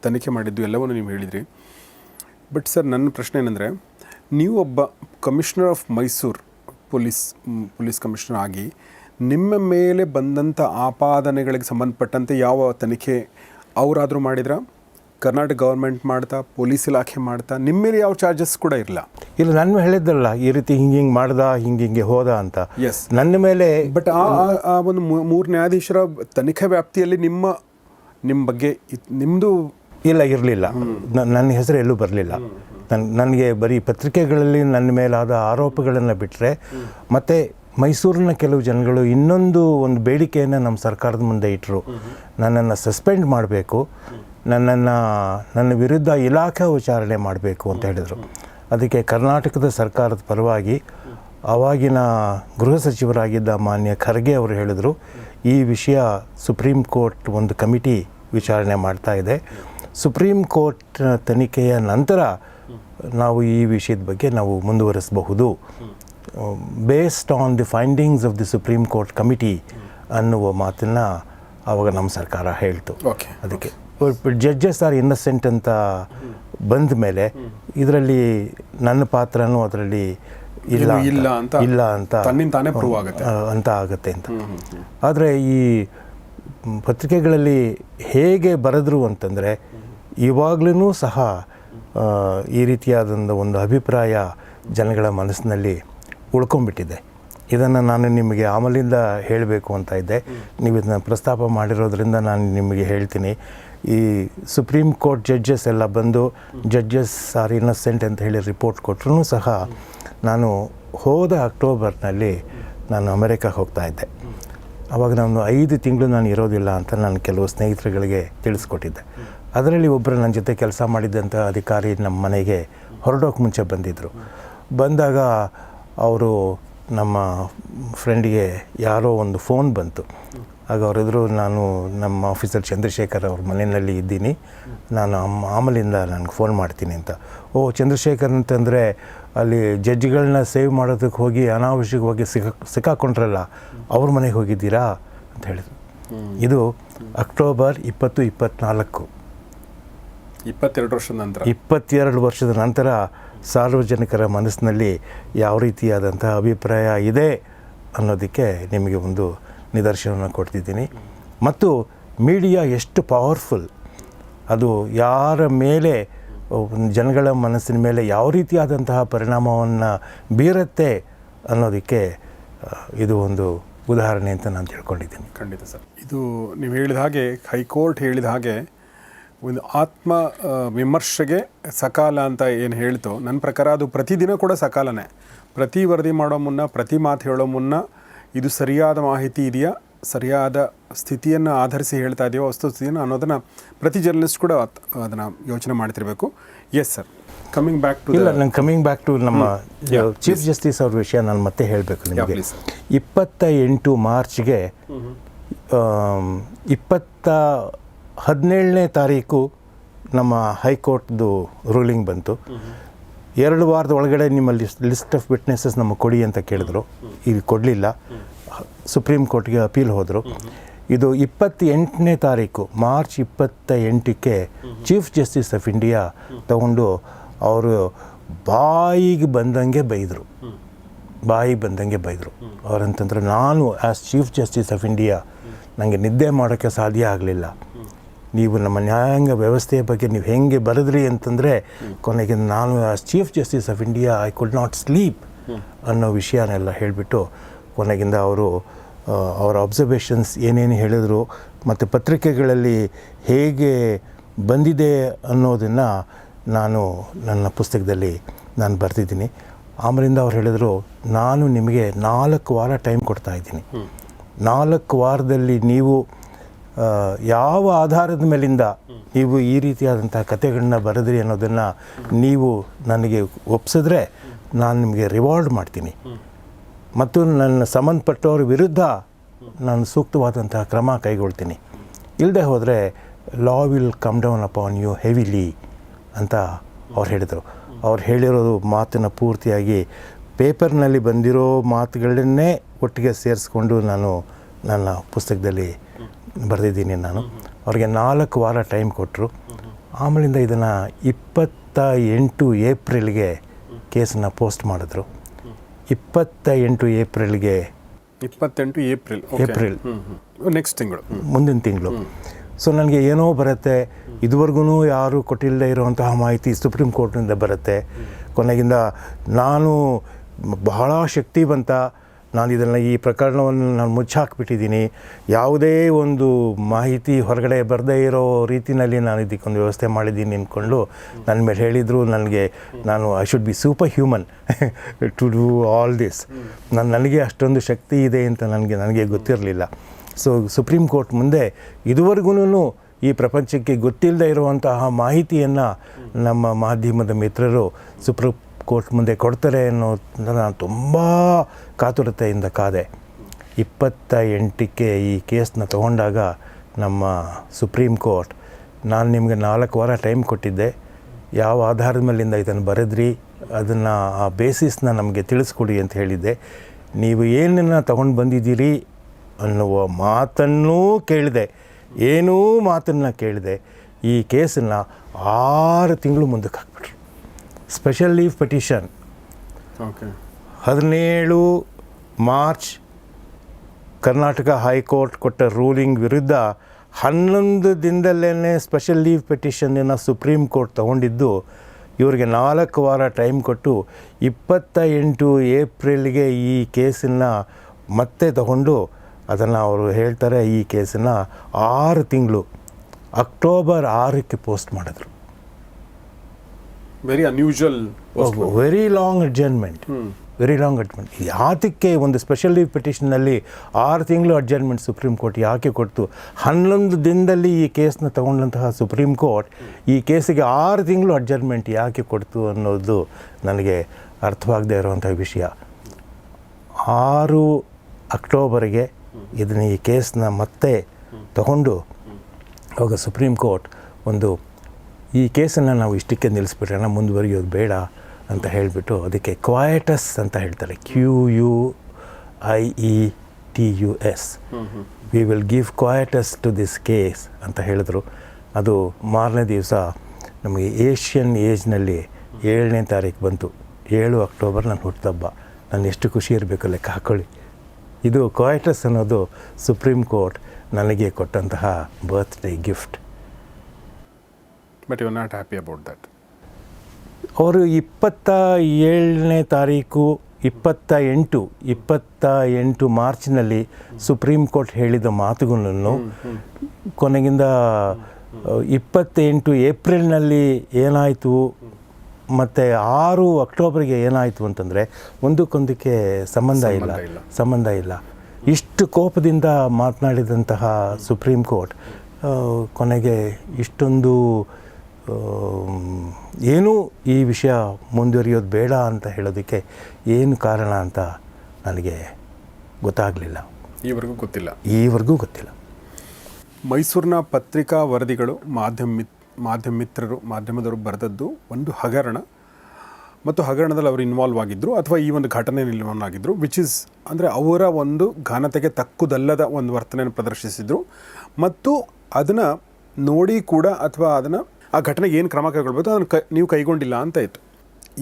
ತನಿಖೆ ಮಾಡಿದ್ದು ಎಲ್ಲವನ್ನು ನೀವು ಹೇಳಿದ್ರಿ. ಬಟ್ ಸರ್, ನನ್ನ ಪ್ರಶ್ನೆ ಏನಂದರೆ, ನೀವು ಒಬ್ಬ commissioner of Mysuru police commissioner ಆಗಿ ನಿಮ್ಮ ಮೇಲೆ ಬಂದಂಥ ಆಪಾದನೆಗಳಿಗೆ ಸಂಬಂಧಪಟ್ಟಂತೆ ಯಾವ ತನಿಖೆ ಅವರಾದರೂ ಮಾಡಿದ್ರಾ? ಕರ್ನಾಟಕ ಗೌರ್ಮೆಂಟ್ ಮಾಡ್ತಾ, ಪೊಲೀಸ್ ಇಲಾಖೆ ಮಾಡ್ತಾ, ನಿಮ್ಮ ಮೇಲೆ ಯಾವ ಚಾರ್ಜಸ್ ಕೂಡ ಇಲ್ಲ? ಇಲ್ಲ, ನಾನು ಹೇಳಿದ್ದಲ್ಲ ಈ ರೀತಿ ಹಿಂಗೆ ಮಾಡ್ದ, ಹಿಂಗೆ ಹೋದ ಅಂತ. ಎಸ್, ನನ್ನ ಮೇಲೆ. ಬಟ್ ಆ ಒಂದು 3 ನ್ಯಾಯಾಧೀಶರ ತನಿಖೆ ವ್ಯಾಪ್ತಿಯಲ್ಲಿ ನಿಮ್ಮ ಬಗ್ಗೆ ನಿಮ್ಮದು ಇರಲಿಲ್ಲ. ನನ್ನ ಹೆಸರು ಎಲ್ಲೂ ಬರಲಿಲ್ಲ. ನನಗೆ ಬರೀ ಪತ್ರಿಕೆಗಳಲ್ಲಿ ನನ್ನ ಮೇಲಾದ ಆರೋಪಗಳನ್ನು ಬಿಟ್ಟರೆ, ಮತ್ತು ಮೈಸೂರಿನ ಕೆಲವು ಜನಗಳು ಒಂದು ಬೇಡಿಕೆಯನ್ನು ನಮ್ಮ ಸರ್ಕಾರದ ಮುಂದೆ ಇಟ್ಟರು. ನನ್ನನ್ನು ಸಸ್ಪೆಂಡ್ ಮಾಡಬೇಕು, ನನ್ನ ವಿರುದ್ಧ ಇಲಾಖಾ ವಿಚಾರಣೆ ಮಾಡಬೇಕು ಅಂತ ಹೇಳಿದರು. ಅದಕ್ಕೆ ಕರ್ನಾಟಕದ ಸರ್ಕಾರದ ಪರವಾಗಿ ಆವಾಗಿನ ಗೃಹ ಸಚಿವರಾಗಿದ್ದ ಮಾನ್ಯ ಖರ್ಗೆ ಅವರು ಹೇಳಿದರು, ಈ ವಿಷಯ ಸುಪ್ರೀಂ ಕೋರ್ಟ್ ಒಂದು ಕಮಿಟಿ ವಿಚಾರಣೆ ಮಾಡ್ತಾ ಇದೆ. ಸುಪ್ರೀಂ ಕೋರ್ಟ್ ತನಿಖೆಯ ನಂತರ ನಾವು ಈ ವಿಷಯದ ಬಗ್ಗೆ ನಾವು ಮುಂದುವರಿಸಬಹುದು, based on the findings of the supreme court committee ಅನ್ನುವ ಮಾತನ್ನು ಆವಾಗ ನಮ್ಮ ಸರ್ಕಾರ ಹೇಳ್ತು. ಅದಕ್ಕೆ ಜಡ್ಜಸ್ ಆರ್ ಇನ್ನಸೆಂಟ್ ಅಂತ ಬಂದ ಮೇಲೆ ಇದರಲ್ಲಿ ನನ್ನ ಪಾತ್ರನೂ ಅದರಲ್ಲಿ ಇಲ್ಲ ಅಂತ ಆಗುತ್ತೆ ಅಂತ. ಆದರೆ ಈ ಪತ್ರಿಕೆಗಳಲ್ಲಿ ಹೇಗೆ ಬರೆದ್ರು ಅಂತಂದರೆ, ಇವಾಗಲೂ ಸಹ ಈ ರೀತಿಯಾದಂಥ ಒಂದು ಅಭಿಪ್ರಾಯ ಜನಗಳ ಮನಸ್ಸಿನಲ್ಲಿ ಉಳ್ಕೊಂಡ್ಬಿಟ್ಟಿದೆ. ಇದನ್ನು ನಾನು ನಿಮಗೆ ಆಮೇಲಿಂದ ಹೇಳಬೇಕು ಅಂತ ಇದ್ದೆ. ನೀವು ಇದನ್ನು ಪ್ರಸ್ತಾಪ ಮಾಡಿರೋದ್ರಿಂದ ನಾನು ನಿಮಗೆ ಹೇಳ್ತೀನಿ. ಈ ಸುಪ್ರೀಂ ಕೋರ್ಟ್ ಜಡ್ಜಸ್ ಎಲ್ಲ ಬಂದು ಜಡ್ಜಸ್ ಆರ್ ಇನ್ನಸೆಂಟ್ ಅಂತ ಹೇಳಿ ರಿಪೋರ್ಟ್ ಕೊಟ್ಟರೂ ಸಹ, ನಾನು ಹೋದ ಅಕ್ಟೋಬರ್ನಲ್ಲಿ ನಾನು ಅಮೆರಿಕಕ್ಕೆ ಹೋಗ್ತಾ ಇದ್ದೆ. ಆವಾಗ ನಾನು 5 ತಿಂಗಳು ನಾನು ಇರೋದಿಲ್ಲ ಅಂತ ನಾನು ಕೆಲವು ಸ್ನೇಹಿತರುಗಳಿಗೆ ತಿಳಿಸ್ಕೊಟ್ಟಿದ್ದೆ. ಅದರಲ್ಲಿ ಒಬ್ಬರು ನನ್ನ ಜೊತೆ ಕೆಲಸ ಮಾಡಿದ್ದಂಥ ಅಧಿಕಾರಿ ನಮ್ಮ ಮನೆಗೆ ಹೊರಡೋಕೆ ಮುಂಚೆ ಬಂದಿದ್ದರು. ಬಂದಾಗ ಅವರು ನಮ್ಮ ಫ್ರೆಂಡಿಗೆ ಯಾರೋ ಒಂದು ಫೋನ್ ಬಂತು. ಆಗ ಅವರಿದ್ರು, ನಾನು ನಮ್ಮ ಆಫೀಸರ್ ಚಂದ್ರಶೇಖರ್ ಅವ್ರ ಮನೆಯಲ್ಲಿ ಇದ್ದೀನಿ, ನಾನು ಆಮೇಲಿಂದ ನನಗೆ ಫೋನ್ ಮಾಡ್ತೀನಿ ಅಂತ. ಓ, ಚಂದ್ರಶೇಖರ್ ಅಂತಂದರೆ ಅಲ್ಲಿ ಜಡ್ಜ್ಗಳನ್ನ ಸೇವ್ ಮಾಡೋದಕ್ಕೆ ಹೋಗಿ ಅನಾವಶ್ಯಕವಾಗಿ ಸಿಕ್ಕಾಕೊಂಡ್ರಲ್ಲ, ಅವ್ರ ಮನೆಗೆ ಹೋಗಿದ್ದೀರಾ ಅಂತ ಹೇಳಿದ್ರು. ಇದು ಅಕ್ಟೋಬರ್ 2024, 22 ವರ್ಷದ ನಂತರ ಸಾರ್ವಜನಿಕರ ಮನಸ್ಸಿನಲ್ಲಿ ಯಾವ ರೀತಿಯಾದಂಥ ಅಭಿಪ್ರಾಯ ಇದೆ ಅನ್ನೋದಕ್ಕೆ ನಿಮಗೆ ಒಂದು ನಿದರ್ಶನವನ್ನು ಕೊಡ್ತಿದ್ದೀನಿ. ಮತ್ತು ಮೀಡಿಯಾ ಎಷ್ಟು ಪವರ್ಫುಲ್, ಅದು ಯಾರ ಮೇಲೆ, ಜನಗಳ ಮನಸ್ಸಿನ ಮೇಲೆ ಯಾವ ರೀತಿಯಾದಂತಹ ಪರಿಣಾಮವನ್ನು ಬೀರುತ್ತೆ ಅನ್ನೋದಕ್ಕೆ ಇದು ಒಂದು ಉದಾಹರಣೆ ಅಂತ ನಾನು ತಿಳ್ಕೊಂಡಿದ್ದೀನಿ. ಖಂಡಿತ ಸರ್. ಇದು ನೀವು ಹೇಳಿದ ಹಾಗೆ, ಹೈಕೋರ್ಟ್ ಹೇಳಿದ ಹಾಗೆ ಒಂದು ಆತ್ಮ ವಿಮರ್ಶೆಗೆ ಸಕಾಲ ಅಂತ ಏನು ಹೇಳ್ತೋ, ನನ್ನ ಪ್ರಕಾರ ಅದು ಪ್ರತಿದಿನ ಕೂಡ ಸಕಾಲನೇ. ಪ್ರತಿ ವರದಿ ಮಾಡೋ ಮುನ್ನ, ಪ್ರತಿ ಮಾತು ಹೇಳೋ ಮುನ್ನ ಇದು ಸರಿಯಾದ ಮಾಹಿತಿ ಇದೆಯಾ, ಸರಿಯಾದ ಸ್ಥಿತಿಯನ್ನು ಆಧರಿಸಿ ಹೇಳ್ತಾ ಇದೆಯೋ ವಸ್ತುಸ್ಥಿತಿಯನ್ನು ಅನ್ನೋದನ್ನು ಪ್ರತಿ ಜರ್ನಲಿಸ್ಟ್ ಕೂಡ ಅದನ್ನು ಯೋಚನೆ ಮಾಡ್ತಿರಬೇಕು. Yes sir, coming back to ನಮ್ಮ ಚೀಫ್ ಜಸ್ಟಿಸ್ ಅವ್ರ ವಿಷಯ ನಾನು ಮತ್ತೆ ಹೇಳಬೇಕು ನಿಮಗೆ. 28 ಮಾರ್ಚ್ಗೆ 17ನೇ ತಾರೀಕು ನಮ್ಮ ಹೈಕೋರ್ಟ್ದು ರೂಲಿಂಗ್ ಬಂತು. 2 ವಾರದ ಒಳಗಡೆ ನಿಮ್ಮ ಲಿಸ್ಟ್ ಆಫ್ ವಿಟ್ನೆಸಸ್ ನಮಗೆ ಕೊಡಿ ಅಂತ ಕೇಳಿದ್ರು. ಇದು ಕೊಡಲಿಲ್ಲ. ಸುಪ್ರೀಂ ಕೋರ್ಟ್ಗೆ ಅಪೀಲ್ ಹೋದರು. ಇದು 28ನೇ ತಾರೀಕು ಮಾರ್ಚ್ 28ಕ್ಕೆ ಚೀಫ್ ಜಸ್ಟಿಸ್ ಆಫ್ ಇಂಡಿಯಾ ತಗೊಂಡು ಅವರು ಬಾಯಿಗೆ ಬಂದಂಗೆ ಬೈದರು. ಅವರಂತಂದ್ರೆ, ನಾನು as chief justice of India ನನಗೆ ನಿದ್ದೆ ಮಾಡೋಕ್ಕೆ ಸಾಧ್ಯ ಆಗಲಿಲ್ಲ. ನೀವು ನಮ್ಮ ನ್ಯಾಯಾಂಗ ವ್ಯವಸ್ಥೆಯ ಬಗ್ಗೆ ನೀವು ಹೆಂಗೆ ಬರೆದ್ರಿ ಅಂತಂದರೆ, ಕೊನೆಗೆ ನಾನು as chief justice of India I could not sleep ಅನ್ನೋ ವಿಷಯನೆಲ್ಲ ಹೇಳಿಬಿಟ್ಟು, ಕೊನೆಗಿಂದ ಅವರ ಅಬ್ಸರ್ವೇಷನ್ಸ್ ಏನೇನು ಹೇಳಿದ್ರು ಮತ್ತು ಪತ್ರಿಕೆಗಳಲ್ಲಿ ಹೇಗೆ ಬಂದಿದೆ ಅನ್ನೋದನ್ನು ನಾನು ನನ್ನ ಪುಸ್ತಕದಲ್ಲಿ ನಾನು ಬರೆದಿದ್ದೀನಿ. ಆಮೇಲಿಂದ ಅವ್ರು ಹೇಳಿದರು, ನಾನು ನಿಮಗೆ 4 ವಾರ ಟೈಮ್ ಕೊಡ್ತಾ ಇದ್ದೀನಿ. 4 ವಾರದಲ್ಲಿ ನೀವು ಯಾವ ಆಧಾರದ ಮೇಲಿಂದ ನೀವು ಈ ರೀತಿಯಾದಂಥ ಕಥೆಗಳನ್ನ ಬರೆದ್ರಿ ಅನ್ನೋದನ್ನು ನೀವು ನನಗೆ ಒಪ್ಪಿಸಿದ್ರೆ ನಾನು ನಿಮಗೆ ರಿವಾರ್ಡ್ ಮಾಡ್ತೀನಿ ಮತ್ತು ನನ್ನ ಸಂಬಂಧಪಟ್ಟವ್ರ ವಿರುದ್ಧ ನಾನು ಸೂಕ್ತವಾದಂತಹ ಕ್ರಮ ಕೈಗೊಳ್ತೀನಿ. ಇಲ್ಲದೆ ಹೋದರೆ law will come down upon you heavily ಅಂತ ಅವ್ರು ಹೇಳಿದರು. ಅವ್ರು ಹೇಳಿರೋದು ಮಾತನ್ನು ಪೂರ್ತಿಯಾಗಿ ಪೇಪರ್ನಲ್ಲಿ ಬಂದಿರೋ ಮಾತುಗಳನ್ನೇ ಒಟ್ಟಿಗೆ ಸೇರಿಸ್ಕೊಂಡು ನಾನು ನನ್ನ ಪುಸ್ತಕದಲ್ಲಿ ಬರೆದಿದ್ದೀನಿ. ಅವ್ರಿಗೆ 4 ವಾರ ಟೈಮ್ ಕೊಟ್ಟರು. ಆಮೇಲಿಂದ ಇದನ್ನು 28 ಏಪ್ರಿಲ್ಗೆ ಕೇಸನ್ನು ಪೋಸ್ಟ್ ಮಾಡಿದ್ರು. 28 ಏಪ್ರಿಲ್ಗೆ 28 ಏಪ್ರಿಲ್ ನೆಕ್ಸ್ಟ್ ತಿಂಗಳು, ಮುಂದಿನ ತಿಂಗಳು. ಸೊ ನನಗೆ ಏನೋ ಬರುತ್ತೆ, ಇದುವರೆಗೂ ಯಾರೂ ಕೊಟ್ಟಿಲ್ಲದೆ ಇರುವಂತಹ ಮಾಹಿತಿ ಸುಪ್ರೀಂ ಕೋರ್ಟ್ನಿಂದ ಬರುತ್ತೆ. ಕೊನೆಗಿಂದ ನಾನು ಬಹಳ ಶಕ್ತಿವಂತ, ನಾನು ಇದನ್ನು ಈ ಪ್ರಕರಣವನ್ನು ನಾನು ಮುಚ್ಚಾಕ್ಬಿಟ್ಟಿದ್ದೀನಿ, ಯಾವುದೇ ಒಂದು ಮಾಹಿತಿ ಹೊರಗಡೆ ಬರದೇ ಇರೋ ರೀತಿಯಲ್ಲಿ ನಾನು ಇದಕ್ಕೊಂದು ವ್ಯವಸ್ಥೆ ಮಾಡಿದ್ದೀನಿ ಅಂದ್ಕೊಂಡು ನನ್ನ ಮೇಲೆ ಹೇಳಿದರು. ನಾನು I should be super human to do all this. ನನಗೆ ಅಷ್ಟೊಂದು ಶಕ್ತಿ ಇದೆ ಅಂತ ನನಗೆ ಗೊತ್ತಿರಲಿಲ್ಲ. ಸೊ ಸುಪ್ರೀಂ ಕೋರ್ಟ್ ಮುಂದೆ ಇದುವರೆಗೂ ಈ ಪ್ರಪಂಚಕ್ಕೆ ಗೊತ್ತಿಲ್ಲದೆ ಇರುವಂತಹ ಮಾಹಿತಿಯನ್ನು ನಮ್ಮ ಮಾಧ್ಯಮದ ಮಿತ್ರರು ಸುಪ್ರೀಂ ಕೋರ್ಟ್ ಮುಂದೆ ಕೊಡ್ತಾರೆ ಅನ್ನೋದನ್ನು ನಾನು ತುಂಬ ಕಾತುರತೆಯಿಂದ ಕಾದೆ. 28ಕ್ಕೆ ಈ ಕೇಸನ್ನ ತಗೊಂಡಾಗ ನಮ್ಮ ಸುಪ್ರೀಂ ಕೋರ್ಟ್, ನಾನು ನಿಮಗೆ 4 ವಾರ ಟೈಮ್ ಕೊಟ್ಟಿದ್ದೆ, ಯಾವ ಆಧಾರದ ಮೇಲಿಂದ ಇದನ್ನು ಬರೆದ್ರಿ, ಅದನ್ನು ಆ ಬೇಸಿಸ್ನ ನಮಗೆ ತಿಳಿಸ್ಕೊಡಿ ಅಂತ ಹೇಳಿದ್ದೆ. ನೀವು ಏನನ್ನು ತಗೊಂಡು ಬಂದಿದ್ದೀರಿ ಅನ್ನುವ ಮಾತನ್ನೂ ಕೇಳಿದೆ, ಏನೂ ಮಾತನ್ನು ಕೇಳಿದೆ. ಈ ಕೇಸನ್ನು 6 ತಿಂಗಳು ಮುಂದಕ್ಕೆ ಹಾಕ್ಬಿಟ್ರು. Special leave petition 17 March Karnataka high court ಕೊಟ್ಟ ರೂಲಿಂಗ್ ವಿರುದ್ಧ 11 ದಿನದಲ್ಲೇ ಸ್ಪೆಷಲ್ ಲೀವ್ ಪೆಟಿಷನ್ನ ಸುಪ್ರೀಂ ಕೋರ್ಟ್ ತಗೊಂಡಿದ್ದು. ಇವರಿಗೆ 4 ವಾರ ಟೈಮ್ ಕೊಟ್ಟು 28 ಏಪ್ರಿಲ್ಗೆ ಈ ಕೇಸನ್ನು ಮತ್ತೆ ತಗೊಂಡು ಅದನ್ನು ಅವರು ಹೇಳ್ತಾರೆ ಈ ಕೇಸನ್ನು 6 ತಿಂಗಳು ಅಕ್ಟೋಬರ್ 6ಕ್ಕೆ ಪೋಸ್ಟ್ ಮಾಡಿದ್ರು. Very unusual, very long adjournment. ಯಾತಕ್ಕೆ ಒಂದು ಸ್ಪೆಷಲ್ ಲೀವ್ ಪೆಟಿಷನ್ನಲ್ಲಿ 6 ತಿಂಗಳು ಅಡ್ಜರ್ನ್ಮೆಂಟ್ ಸುಪ್ರೀಂ ಕೋರ್ಟ್ ಯಾಕೆ ಕೊಡ್ತು? 11 ದಿನದಲ್ಲಿ ಈ ಕೇಸನ್ನ ತಗೊಂಡಂತಹ ಸುಪ್ರೀಂ ಕೋರ್ಟ್ ಈ ಕೇಸಿಗೆ 6 ತಿಂಗಳು ಅಡ್ಜರ್ನ್ಮೆಂಟ್ ಯಾಕೆ ಕೊಡ್ತು ಅನ್ನೋದು ನನಗೆ ಅರ್ಥವಾಗದೇ ಇರುವಂಥ ವಿಷಯ. 6 ಅಕ್ಟೋಬರ್ಗೆ ಇದನ್ನು ಈ ಕೇಸನ್ನ ಮತ್ತೆ ತಗೊಂಡು ಅವಾಗ ಸುಪ್ರೀಂ ಕೋರ್ಟ್ ಈ ಕೇಸನ್ನು ನಾವು ಇಷ್ಟಕ್ಕೆ ನಿಲ್ಲಿಸ್ಬಿಟ್ರೆ ಮುಂದುವರಿಯೋದು ಬೇಡ ಅಂತ ಹೇಳಿಬಿಟ್ಟು ಅದಕ್ಕೆ ಕ್ವಾಯಟಸ್ ಅಂತ ಹೇಳ್ತಾರೆ, QUIETUS, we will give quietus to this case ಅಂತ ಹೇಳಿದ್ರು. ಅದು ಮಾರನೇ ದಿವಸ ನಮಗೆ ಏಷ್ಯನ್ ಏಜ್ನಲ್ಲಿ 7ನೇ ತಾರೀಕು ಬಂತು. 7 ಅಕ್ಟೋಬರ್ ನನ್ನ ಹುಟ್ಟುಹಬ್ಬ. ನಾನು ಎಷ್ಟು ಖುಷಿ ಇರಬೇಕು ಲೆಕ್ಕ ಹಾಕ್ಕೊಳ್ಳಿ. ಇದು ಕ್ವಾಯಟಸ್ ಅನ್ನೋದು ಸುಪ್ರೀಂ ಕೋರ್ಟ್ ನನಗೆ ಕೊಟ್ಟಂತಹ birthday gift. But you are not happy about that. ಅವರು 27ನೇ ತಾರೀಕು 28 ಮಾರ್ಚ್ನಲ್ಲಿ ಸುಪ್ರೀಂ ಕೋರ್ಟ್ ಹೇಳಿದ ಮಾತುಗಳನ್ನು ಕೊನೆಗಿಂದ 28 ಏಪ್ರಿಲ್ನಲ್ಲಿ ಏನಾಯಿತು ಮತ್ತು 6 ಅಕ್ಟೋಬರ್ಗೆ ಏನಾಯಿತು ಅಂತಂದರೆ ಒಂದಕ್ಕೊಂದಕ್ಕೆ ಸಂಬಂಧ ಇಲ್ಲ. ಇಷ್ಟು ಕೋಪದಿಂದ ಮಾತನಾಡಿದಂತಹ ಸುಪ್ರೀಂ ಕೋರ್ಟ್ ಕೊನೆಗೆ ಇಷ್ಟೊಂದು ಏನೂ ಈ ವಿಷಯ ಮುಂದುವರಿಯೋದು ಬೇಡ ಅಂತ ಹೇಳೋದಕ್ಕೆ ಏನು ಕಾರಣ ಅಂತ ನನಗೆ ಗೊತ್ತಾಗಲಿಲ್ಲ. ಈವರೆಗೂ ಗೊತ್ತಿಲ್ಲ. ಮೈಸೂರಿನ ಪತ್ರಿಕಾ ವರದಿಗಳು, ಮಾಧ್ಯಮದವರು ಬರೆದದ್ದು ಒಂದು ಹಗರಣ, ಮತ್ತು ಹಗರಣದಲ್ಲಿ ಅವರು ಇನ್ವಾಲ್ವ್ ಆಗಿದ್ದರು ಅಥವಾ ಈ ಒಂದು ಘಟನೆಯಲ್ಲಿ ಇನ್ವಾಲ್ವ್ ಆಗಿದ್ದರು, ವಿಚ್ ಇಸ್ ಅಂದರೆ ಅವರ ಒಂದು ಘನತೆಗೆ ತಕ್ಕುದಲ್ಲದ ಒಂದು ವರ್ತನೆಯನ್ನು ಪ್ರದರ್ಶಿಸಿದರು. ಮತ್ತು ಅದನ್ನು ನೋಡಿ ಕೂಡ ಅಥವಾ ಆ ಘಟನೆಗೆ ಏನು ಕ್ರಮ ಕೈಗೊಳ್ಬೇಕು ಅದನ್ನು ನೀವು ಕೈಗೊಂಡಿಲ್ಲ ಅಂತ ಇತ್ತು.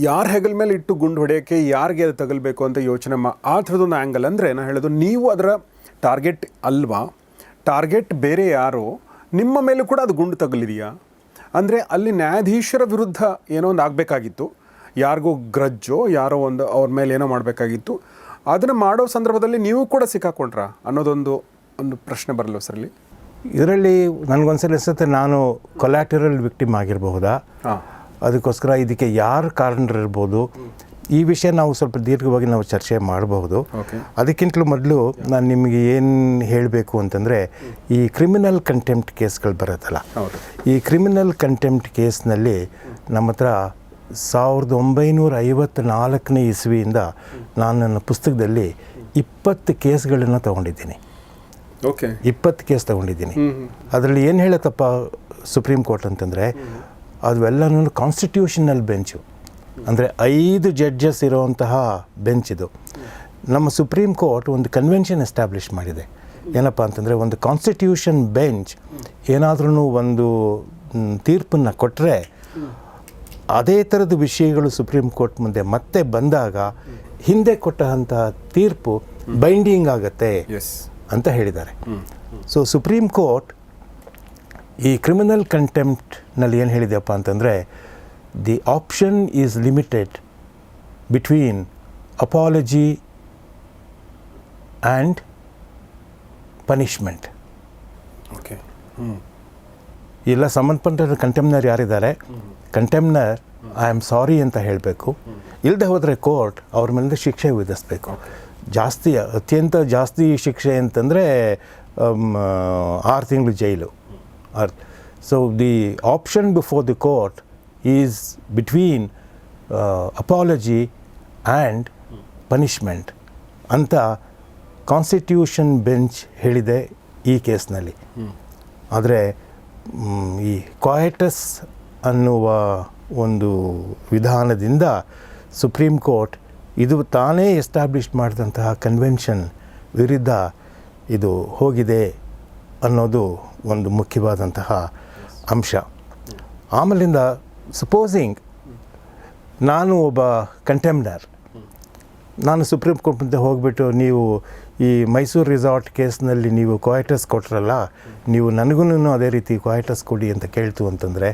ಯಾರ ಹೆಗಲ ಮೇಲೆ ಇಟ್ಟು ಗುಂಡು ಹೊಡೆಯೋಕ್ಕೆ, ಯಾರಿಗೆ ಅದು ತಗಲ್ಬೇಕು ಅಂತ ಯೋಚನೆ ಆ ಥರದೊಂದು ಆ್ಯಂಗಲ್. ಅಂದರೆ ನಾನು ಹೇಳೋದು, ನೀವು ಅದರ ಟಾರ್ಗೆಟ್ ಅಲ್ವಾ? ಟಾರ್ಗೆಟ್ ಬೇರೆ ಯಾರೋ, ನಿಮ್ಮ ಮೇಲೂ ಕೂಡ ಅದು ಗುಂಡು ತಗಲಿದೆಯಾ? ಅಂದರೆ ಅಲ್ಲಿ ನ್ಯಾಯಾಧೀಶರ ವಿರುದ್ಧ ಏನೋ ಒಂದು ಆಗಬೇಕಾಗಿತ್ತು, ಯಾರಿಗೋ ಗ್ರಜ್ಜೋ ಯಾರೋ ಅವ್ರ ಮೇಲೆ ಏನೋ ಮಾಡಬೇಕಾಗಿತ್ತು. ಅದನ್ನು ಮಾಡೋ ಸಂದರ್ಭದಲ್ಲಿ ನೀವು ಕೂಡ ಸಿಕ್ಕಾಕೊಂಡ್ರಾ ಅನ್ನೋದೊಂದು ಪ್ರಶ್ನೆ ಬರಲ್ಲ ಸರ್ ಇಲ್ಲಿ. ಇದರಲ್ಲಿ ನನಗೊಂದ್ಸಲ ಅನಿಸುತ್ತೆ ನಾನು ಕೊಲ್ಯಾಟರಲ್ ವಿಕ್ಟಿಮ್ ಆಗಿರಬಹುದಾ, ಅದಕ್ಕೋಸ್ಕರ ಇದಕ್ಕೆ ಯಾರು ಕಾರಣರಿರ್ಬೋದು, ಈ ವಿಷಯ ನಾವು ಸ್ವಲ್ಪ ದೀರ್ಘವಾಗಿ ನಾವು ಚರ್ಚೆ ಮಾಡಬಹುದು. ಅದಕ್ಕಿಂತಲೂ ಮೊದಲು ನಾನು ನಿಮಗೆ ಏನು ಹೇಳಬೇಕು ಅಂತಂದರೆ, ಈ ಕ್ರಿಮಿನಲ್ ಕಂಟೆಂಪ್ಟ್ ಕೇಸ್ಗಳು ಬರುತ್ತಲ್ಲ, ಈ ಕ್ರಿಮಿನಲ್ ಕಂಟೆಂಪ್ಟ್ ಕೇಸ್ನಲ್ಲಿ ನಮ್ಮ ಹತ್ರ 1954ನೇ ಇಸ್ವಿಯಿಂದ ನಾನು ನನ್ನ ಪುಸ್ತಕದಲ್ಲಿ 20 ಕೇಸ್ಗಳನ್ನು ತೊಗೊಂಡಿದ್ದೀನಿ. 20 ಕೇಸ್ ತೊಗೊಂಡಿದ್ದೀನಿ. ಅದರಲ್ಲಿ ಏನು ಹೇಳುತ್ತಪ್ಪ ಸುಪ್ರೀಂ ಕೋರ್ಟ್ ಅಂತಂದರೆ, ಅವೆಲ್ಲನೂ ಕಾನ್ಸ್ಟಿಟ್ಯೂಷನಲ್ ಬೆಂಚು, ಅಂದರೆ 5 ಜಡ್ಜಸ್ ಇರೋವಂತಹ ಬೆಂಚ್ ಇದು. ನಮ್ಮ ಸುಪ್ರೀಂ ಕೋರ್ಟ್ ಒಂದು ಕನ್ವೆನ್ಷನ್ ಎಸ್ಟಾಬ್ಲಿಷ್ ಮಾಡಿದೆ. ಏನಪ್ಪ ಅಂತಂದರೆ, ಒಂದು ಕಾನ್ಸ್ಟಿಟ್ಯೂಷನ್ ಬೆಂಚ್ ಏನಾದ್ರೂ ಒಂದು ತೀರ್ಪನ್ನು ಕೊಟ್ಟರೆ ಅದೇ ಥರದ ವಿಷಯಗಳು ಸುಪ್ರೀಂ ಕೋರ್ಟ್ ಮುಂದೆ ಮತ್ತೆ ಬಂದಾಗ ಹಿಂದೆ ಕೊಟ್ಟಂಥ ತೀರ್ಪು ಬೈಂಡಿಂಗ್ ಆಗುತ್ತೆ ಎಸ್ ಅಂತ ಹೇಳಿದ್ದಾರೆ. ಸೊ ಸುಪ್ರೀಂ ಕೋರ್ಟ್ ಈ ಕ್ರಿಮಿನಲ್ ಕಂಟೆಂಪ್ಟ್ನಲ್ಲಿ ಏನು ಹೇಳಿದೆಯಪ್ಪ ಅಂತಂದರೆ, the option is limited between apology and punishment. Okay. ಎಲ್ಲ ಸಂಬಂಧಪಟ್ಟ ಕಂಟೆಮ್ನರ್ ಯಾರಿದ್ದಾರೆ, ಕಂಟೆಮ್ನರ್ ಐ ಆಮ್ ಸಾರಿ ಅಂತ ಹೇಳಬೇಕು. ಇಲ್ಲದೆ ಹೋದರೆ ಕೋರ್ಟ್ ಅವ್ರ ಮೇಲೆ ಶಿಕ್ಷೆ ವಿಧಿಸಬೇಕು. ಜಾಸ್ತಿ, ಅತ್ಯಂತ ಜಾಸ್ತಿ ಶಿಕ್ಷೆ ಅಂತಂದರೆ 6 ತಿಂಗಳು jail. So the option before the court is between apology and punishment ಅಂತ ಕಾನ್ಸ್ಟಿಟ್ಯೂಷನ್ ಬೆಂಚ್ ಹೇಳಿದೆ ಈ ಕೇಸ್ನಲ್ಲಿ. ಆದರೆ ಈ ಕ್ವಾಯಟಸ್ ಅನ್ನುವ ಒಂದು ವಿಧಾನದಿಂದ ಸುಪ್ರೀಂ ಕೋರ್ಟ್ ಇದು ತಾನೇ ಎಸ್ಟಾಬ್ಲಿಷ್ ಮಾಡಿದಂತಹ ಕನ್ವೆನ್ಷನ್ ವಿರುದ್ಧ ಇದು ಹೋಗಿದೆ ಅನ್ನೋದು ಒಂದು ಮುಖ್ಯವಾದಂತಹ ಅಂಶ. ಆಮೇಲಿಂದ ಸಪೋಸಿಂಗ್ ನಾನು ಒಬ್ಬ ಕಂಟೆಮ್ನರ್, ನಾನು ಸುಪ್ರೀಂ ಕೋರ್ಟ್ ಮುಂದೆ ಹೋಗಿಬಿಟ್ಟು ನೀವು ಈ ಮೈಸೂರು ರೆಸಾರ್ಟ್ ಕೇಸ್ನಲ್ಲಿ ನೀವು ಕ್ವಾಯಟಸ್ ಕೊಟ್ರಲ್ಲ, ನೀವು ನನಗೂ ಅದೇ ರೀತಿ ಕ್ವಾಯಟಸ್ ಕೊಡಿ ಅಂತ ಕೇಳ್ತು ಅಂತಂದರೆ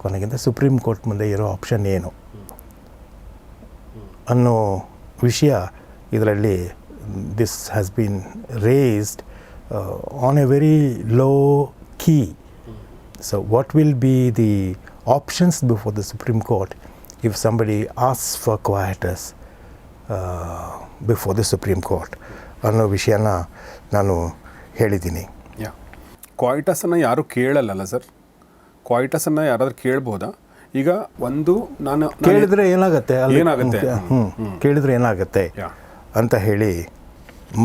ಕೊನೆಗಿಂತ ಸುಪ್ರೀಂ ಕೋರ್ಟ್ ಮುಂದೆ ಇರೋ ಆಪ್ಷನ್ ಏನು ಅನ್ನೋ ವಿಷಯ ಇದರಲ್ಲಿ this has been raised on a very low key. So what will be the options before the supreme court if somebody asks for quietus before the supreme court ಅನ್ನೋ ವಿಷಯನ ನಾನು ಹೇಳಿದ್ದೀನಿ. ಕ್ವಾಯಿಟಸನ್ನು ಯಾರೂ ಕೇಳಲ್ಲ ಸರ್. ಕ್ವಾಯಿಟಸನ್ನು ಯಾರಾದರೂ ಕೇಳ್ಬೋದಾ? ಈಗ ಒಂದು ನಾನು ಕೇಳಿದರೆ ಏನಾಗುತ್ತೆ ಏನಾಗುತ್ತೆ ಕೇಳಿದರೆ ಏನಾಗುತ್ತೆ ಅಂತ ಹೇಳಿ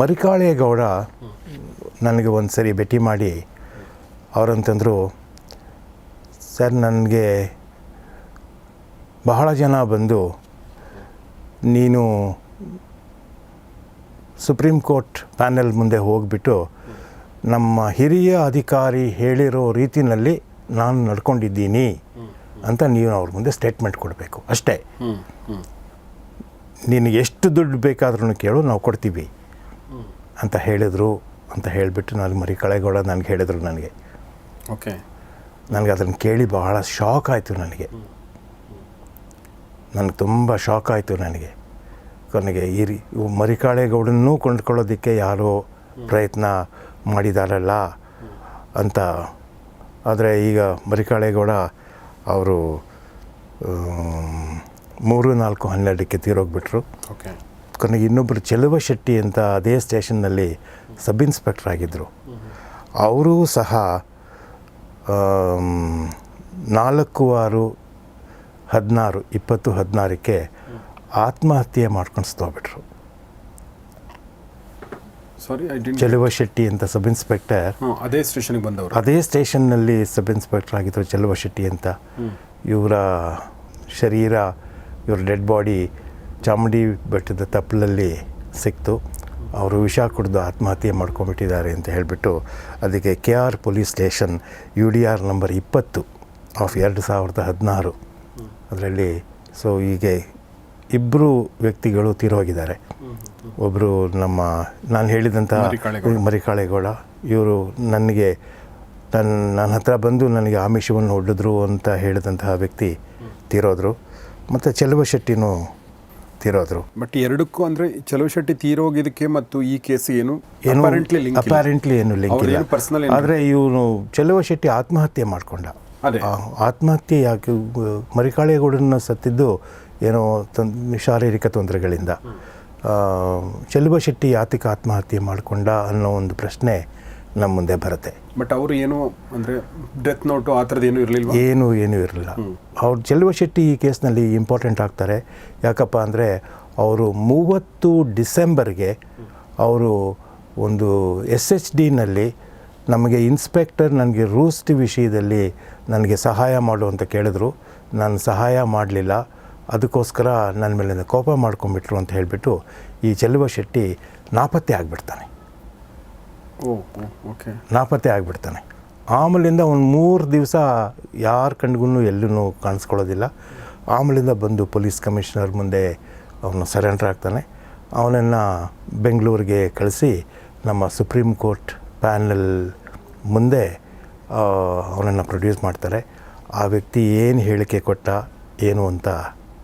ಮರಿಕಾಳೇಗೌಡ ನನಗೆ ಒಂದು ಸರಿ ಭೇಟಿ ಮಾಡಿ ಅವರಂತಂದರು, ಸರ್ ನನಗೆ ಬಹಳ ಜನ ಬಂದು ನೀನು ಸುಪ್ರೀಂ ಕೋರ್ಟ್ ಪ್ಯಾನೆಲ್ ಮುಂದೆ ಹೋಗಿಬಿಟ್ಟು ನಮ್ಮ ಹಿರಿಯ ಅಧಿಕಾರಿ ಹೇಳಿರೋ ರೀತಿಯಲ್ಲಿ ನಾನು ನಡ್ಕೊಂಡಿದ್ದೀನಿ ಅಂತ ನೀವು ಅವ್ರ ಮುಂದೆ ಸ್ಟೇಟ್ಮೆಂಟ್ ಕೊಡಬೇಕು ಅಷ್ಟೇ. ನಿನಗೆ ಎಷ್ಟು ದುಡ್ಡು ಬೇಕಾದ್ರೂ ಕೇಳು, ನಾವು ಕೊಡ್ತೀವಿ ಅಂತ ಹೇಳಿದರು ಅಂತ ಹೇಳಿಬಿಟ್ಟು ನಾನು ಮರಿಕಾಳೇಗೌಡ ನನಗೆ ಹೇಳಿದರು. ಓಕೆ, ನನಗೆ ಅದನ್ನು ಕೇಳಿ ಬಹಳ ಶಾಕ್ ಆಯಿತು. ನನಗೆ ತುಂಬ ಶಾಕ್ ಆಯಿತು. ಕೊನೆಗೆ ಮರಿಕಾಳೇಗೌಡನ್ನೂ ಕೊಂಡ್ಕೊಳ್ಳೋದಕ್ಕೆ ಯಾರೋ ಪ್ರಯತ್ನ ಮಾಡಿದಾರಲ್ಲ ಅಂತ. ಆದರೆ ಈಗ ಮರಿಕಾಳೇಗೌಡ ಅವರು 3/4/12 ತೀರೋಗ್ಬಿಟ್ರು. ಓಕೆ. ಕೊನೆಗೆ ಇನ್ನೊಬ್ಬರು ಚೆಲುವ ಶೆಟ್ಟಿ ಅಂತ ಅದೇ ಸ್ಟೇಷನ್ನಲ್ಲಿ ಸಬ್ ಇನ್ಸ್ಪೆಕ್ಟರ್ ಆಗಿದ್ದರು. ಅವರೂ ಸಹ 4/6/2016 ಆತ್ಮಹತ್ಯೆ ಮಾಡ್ಕೊಂಡು ಸತ್ತೋಗ್ಬಿಟ್ರು. ಚೆಲುವ ಶೆಟ್ಟಿ ಅಂತ ಸಬ್ ಇನ್ಸ್ಪೆಕ್ಟರ್, ಅದೇ ಸ್ಟೇಷನ್ಗೆ ಬಂದವರು, ಅದೇ ಸ್ಟೇಷನ್ನಲ್ಲಿ ಸಬ್ ಇನ್ಸ್ಪೆಕ್ಟರ್ ಆಗಿದ್ದರು ಚೆಲುವ ಶೆಟ್ಟಿ ಅಂತ. ಇವರ ಶರೀರ, ಇವರ ಡೆಡ್ ಬಾಡಿ ಚಾಮುಂಡಿ ಬೆಟ್ಟದ ತಪ್ಪಲಲ್ಲಿ ಸಿಕ್ತು. ಅವರು ವಿಷ ಕುಡಿದು ಆತ್ಮಹತ್ಯೆ ಮಾಡ್ಕೊಂಬಿಟ್ಟಿದ್ದಾರೆ ಅಂತ ಹೇಳಿಬಿಟ್ಟು ಅದಕ್ಕೆ KR police station UDR number 20 of 2016 ಅದರಲ್ಲಿ. ಸೊ ಹೀಗೆ ಇಬ್ಬರು ವ್ಯಕ್ತಿಗಳು ತೀರೋಗಿದ್ದಾರೆ. ಒಬ್ಬರು ನಾನು ಹೇಳಿದಂಥ ಮರಿಕಾಳೇಗೌಡ, ಇವರು ನನಗೆ ನನ್ನ ಹತ್ರ ಬಂದು ನನಗೆ ಆಮಿಷವನ್ನು ಹೊಡೆದ್ರು ಅಂತ ಹೇಳಿದಂತಹ ವ್ಯಕ್ತಿ ತೀರೋದ್ರು. ಮತ್ತು ಚೆಲುವ ಶೆಟ್ಟಿನೂ ತೀರೋದ್ರು. ಬಟ್ ಎರಡಕ್ಕೂ ಅಂದರೆ ಚೆಲುವ ಶೆಟ್ಟಿ ತೀರೋಗಿದ್ದಕ್ಕೆ ಮತ್ತು ಈ ಕೇಸ್ ಅಪ್ಯಾರೆಂಟ್ಲಿ ಏನು ಲಿಂಕ್ ಇಲ್ಲ. ಆದರೆ ಇವನು ಚೆಲುವ ಶೆಟ್ಟಿ ಆತ್ಮಹತ್ಯೆ ಮಾಡಿಕೊಂಡ. ಆತ್ಮಹತ್ಯೆ ಯಾಕೆ? ಮರಿಕಾಳೇಗೌಡನ ಸತ್ತಿದ್ದು ಏನೋ ಶಾರೀರಿಕ ತೊಂದರೆಗಳಿಂದ. ಚೆಲುವ ಶೆಟ್ಟಿ ಯಾತಕ್ಕೆ ಆತ್ಮಹತ್ಯೆ ಮಾಡಿಕೊಂಡ ಅನ್ನೋ ಒಂದು ಪ್ರಶ್ನೆ ನಮ್ಮ ಮುಂದೆ ಬರುತ್ತೆ. ಬಟ್ ಅವರು ಏನು ಅಂದರೆ ಡೆತ್ ನೋಟು ಆ ಥರದ್ದು ಏನೂ ಇರಲಿಲ್ಲ, ಏನೂ ಇರಲಿಲ್ಲ. ಅವ್ರು ಚೆಲುವ ಶೆಟ್ಟಿ ಈ ಕೇಸ್ನಲ್ಲಿ ಇಂಪಾರ್ಟೆಂಟ್ ಆಗ್ತಾರೆ. ಯಾಕಪ್ಪ ಅಂದರೆ ಅವರು 30 ಡಿಸೆಂಬರ್ಗೆ ಅವರು ಒಂದು SHDನಲ್ಲಿ ನಮಗೆ ಇನ್ಸ್ಪೆಕ್ಟರ್ ನನಗೆ ರೂಸ್ಟ್ ವಿಷಯದಲ್ಲಿ ನನಗೆ ಸಹಾಯ ಮಾಡು ಅಂತ ಕೇಳಿದ್ರು. ನಾನು ಸಹಾಯ ಮಾಡಲಿಲ್ಲ, ಅದಕ್ಕೋಸ್ಕರ ನನ್ನ ಮೇಲೆ ಕೋಪ ಮಾಡ್ಕೊಂಬಿಟ್ರು ಅಂತ ಹೇಳಿಬಿಟ್ಟು ಈ ಚೆಲುವ ಶೆಟ್ಟಿ ನಾಪತ್ತೆ ಆಗಿಬಿಡ್ತಾನೆ. ನಾಪತ್ತೆ ಆಗಿಬಿಡ್ತಾನೆ. ಆಮೇಲಿಂದ ಒಂದು 3 ದಿವಸ ಯಾರ ಕಣ್ಗೂ ಎಲ್ಲೂ ಕಾಣಿಸ್ಕೊಳ್ಳೋದಿಲ್ಲ. ಆಮೇಲಿಂದ ಬಂದು ಪೊಲೀಸ್ ಕಮಿಷನರ್ ಮುಂದೆ ಅವನು ಸರೆಂಡರ್ ಆಗ್ತಾನೆ. ಅವನನ್ನು ಬೆಂಗಳೂರಿಗೆ ಕಳಿಸಿ ನಮ್ಮ ಸುಪ್ರೀಂ ಕೋರ್ಟ್ ಪ್ಯಾನಲ್ ಮುಂದೆ ಅವನನ್ನು ಪ್ರೊಡ್ಯೂಸ್ ಮಾಡ್ತಾರೆ. ಆ ವ್ಯಕ್ತಿ ಏನು ಹೇಳಿಕೆ ಕೊಟ್ಟ ಏನು ಅಂತ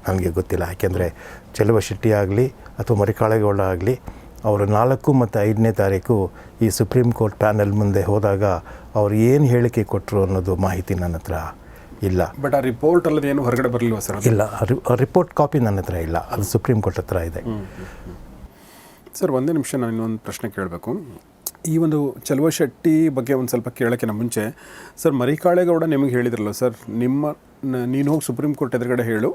ನನಗೆ ಗೊತ್ತಿಲ್ಲ. ಯಾಕೆಂದರೆ ಚೆಲುವ ಶೆಟ್ಟಿ ಆಗಲಿ ಅಥವಾ ಮರಿಕಾಳೇಗೌಡ ಆಗಲಿ ಅವರು 4 ಮತ್ತು 5ನೇ ತಾರೀಕು ಈ ಸುಪ್ರೀಂ ಕೋರ್ಟ್ ಪ್ಯಾನಲ್ ಮುಂದೆ ಹೋದಾಗ ಅವ್ರು ಏನು ಹೇಳಿಕೆ ಕೊಟ್ಟರು ಅನ್ನೋದು ಮಾಹಿತಿ ನನ್ನ ಹತ್ರ ಇಲ್ಲ. ಬಟ್ ಆ ರಿಪೋರ್ಟ್ ಅಲ್ಲದೆ ಏನು ಹೊರಗಡೆ ಬರಲಿಲ್ವ ಸರ್? ಇಲ್ಲ, ರಿಪೋರ್ಟ್ ಕಾಪಿ ನನ್ನ ಹತ್ರ ಇಲ್ಲ, ಅದು ಸುಪ್ರೀಂ ಕೋರ್ಟ್ ಹತ್ರ ಇದೆ. ಸರ್ ಒಂದೇ ನಿಮಿಷ ನಾನು ಇನ್ನೊಂದು ಪ್ರಶ್ನೆ ಕೇಳಬೇಕು. ಈ ಒಂದು ಚೆಲುವ ಶೆಟ್ಟಿ ಬಗ್ಗೆ ಒಂದು ಸ್ವಲ್ಪ ಕೇಳೋಕ್ಕಿಂತ ಮುಂಚೆ ಸರ್, ಮರಿಕಾಳೇಗೌಡ ನಿಮಗೆ ಹೇಳಿದ್ರಲ್ಲ ಸರ್, ನೀನು ಹೋಗಿ ಸುಪ್ರೀಂ ಕೋರ್ಟ್ ಎದುರುಗಡೆ ಹೇಳು,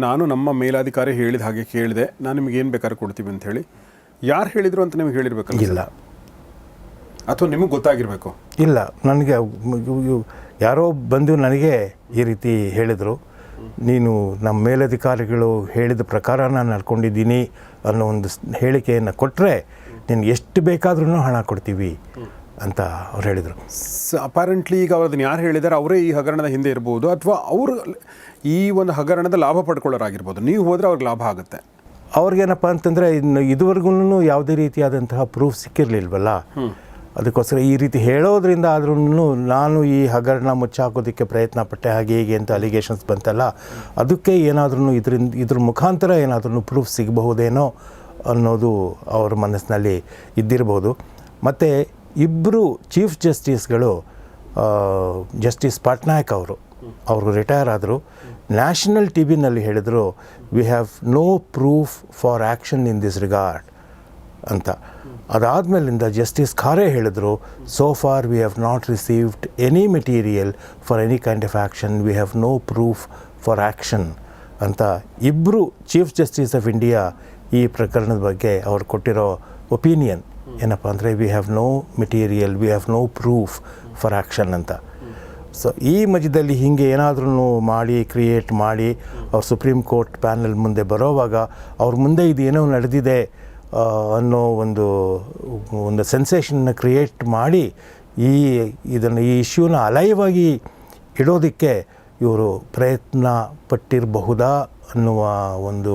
ನಾನು ನಮ್ಮ ಮೇಲಾಧಿಕಾರಿ ಹೇಳಿದ ಹಾಗೆ ಕೇಳಿದೆ, ನಾನು ನಿಮಗೆ ಏನು ಬೇಕಾದ್ರೂ ಕೊಡ್ತೀವಿ ಅಂತ ಹೇಳಿ. ಯಾರು ಹೇಳಿದರು ಅಂತ ನಿಮಗೆ ಹೇಳಿರ್ಬೇಕಲ್ಲ? ಇಲ್ಲ. ಅಥವಾ ನಿಮಗೆ ಗೊತ್ತಾಗಿರಬೇಕು? ಇಲ್ಲ, ನನಗೆ ಯಾರೋ ಬಂದು ನನಗೆ ಈ ರೀತಿ ಹೇಳಿದರು, ನೀನು ನಮ್ಮ ಮೇಲಧಿಕಾರಿಗಳು ಹೇಳಿದ ಪ್ರಕಾರ ನಾನು ನಡ್ಕೊಂಡಿದ್ದೀನಿ ಅನ್ನೋ ಒಂದು ಹೇಳಿಕೆಯನ್ನು ಕೊಟ್ಟರೆ ನಿನಗೆ ಎಷ್ಟು ಬೇಕಾದ್ರೂ ಹಣ ಕೊಡ್ತೀವಿ ಅಂತ ಅವ್ರು ಹೇಳಿದರು. ಅಪಾರೆಂಟ್ಲಿ ಈಗ ಅವ್ರು ಅದನ್ನು ಯಾರು ಹೇಳಿದ್ದಾರೆ ಅವರೇ ಈ ಹಗರಣದ ಹಿಂದೆ ಇರ್ಬೋದು, ಅಥವಾ ಅವರು ಈ ಒಂದು ಹಗರಣದ ಲಾಭ ಪಡ್ಕೊಳ್ಳೋರಾಗಿರ್ಬೋದು. ನೀವು ಹೋದರೆ ಅವ್ರಿಗೆ ಲಾಭ ಆಗುತ್ತೆ. ಅವ್ರಿಗೇನಪ್ಪ ಅಂತಂದರೆ ಇದುವರೆಗೂ ಯಾವುದೇ ರೀತಿಯಾದಂತಹ ಪ್ರೂಫ್ ಸಿಕ್ಕಿರಲಿಲ್ವಲ್ಲ, ಅದಕ್ಕೋಸ್ಕರ ಈ ರೀತಿ ಹೇಳೋದ್ರಿಂದ ಆದ್ರೂ ನಾನು ಈ ಹಗರಣ ಮುಚ್ಚಾಕೋದಕ್ಕೆ ಪ್ರಯತ್ನ ಪಟ್ಟೆ ಹಾಗೆ ಹೀಗೆ ಅಂತ ಅಲಿಗೇಷನ್ಸ್ ಬಂತಲ್ಲ, ಅದಕ್ಕೆ ಏನಾದ್ರೂ ಇದ್ರ ಮುಖಾಂತರ ಏನಾದ್ರೂ ಪ್ರೂಫ್ ಸಿಗಬಹುದೇನೋ ಅನ್ನೋದು ಅವ್ರ ಮನಸ್ಸಿನಲ್ಲಿ ಇದ್ದಿರ್ಬೋದು. ಮತ್ತು ಇಬ್ಬರು ಚೀಫ್ ಜಸ್ಟಿಸ್ಗಳು, ಜಸ್ಟಿಸ್ ಪಟ್ನಾಯಕ್ ಅವರು ರಿಟೈರ್ ಆದರು. ನ್ಯಾಷನಲ್ ಟಿ ವಿನಲ್ಲಿ ಹೇಳಿದರು, we have no proof for action in this regard ಅಂತ. ಅದಾದಮೇಲಿಂದ ಜಸ್ಟಿಸ್ ಖಾರೆ ಹೇಳಿದರು, so for we have not received any material for any kind of action, we have no proof for action ಅಂತ. ಇಬ್ಬರು ಚೀಫ್ ಜಸ್ಟಿಸ್ ಆಫ್ ಇಂಡಿಯಾ ಈ ಪ್ರಕರಣದ ಬಗ್ಗೆ ಅವ್ರು ಕೊಟ್ಟಿರೋ ಒಪಿನಿಯನ್ ಏನಪ್ಪ ಅಂದರೆ, we have no material, we have no proof for action ಅಂತ. ಸೊ ಈ ಮಧ್ಯದಲ್ಲಿ ಹೀಗೆ ಏನಾದ್ರೂ ಮಾಡಿ ಕ್ರಿಯೇಟ್ ಮಾಡಿ ಅವ್ರು ಸುಪ್ರೀಂ ಕೋರ್ಟ್ ಪ್ಯಾನಲ್ ಮುಂದೆ ಬರೋವಾಗ ಅವ್ರ ಮುಂದೆ ಇದೇನೋ ನಡೆದಿದೆ ಅನ್ನೋ ಒಂದು ಸೆನ್ಸೇಷನ್ನ ಕ್ರಿಯೇಟ್ ಮಾಡಿ ಈ ಇಶ್ಯೂನ ಅಲೈವಾಗಿ ಇಡೋದಕ್ಕೆ ಇವರು ಪ್ರಯತ್ನ ಪಟ್ಟಿರಬಹುದಾ ಅನ್ನುವ ಒಂದು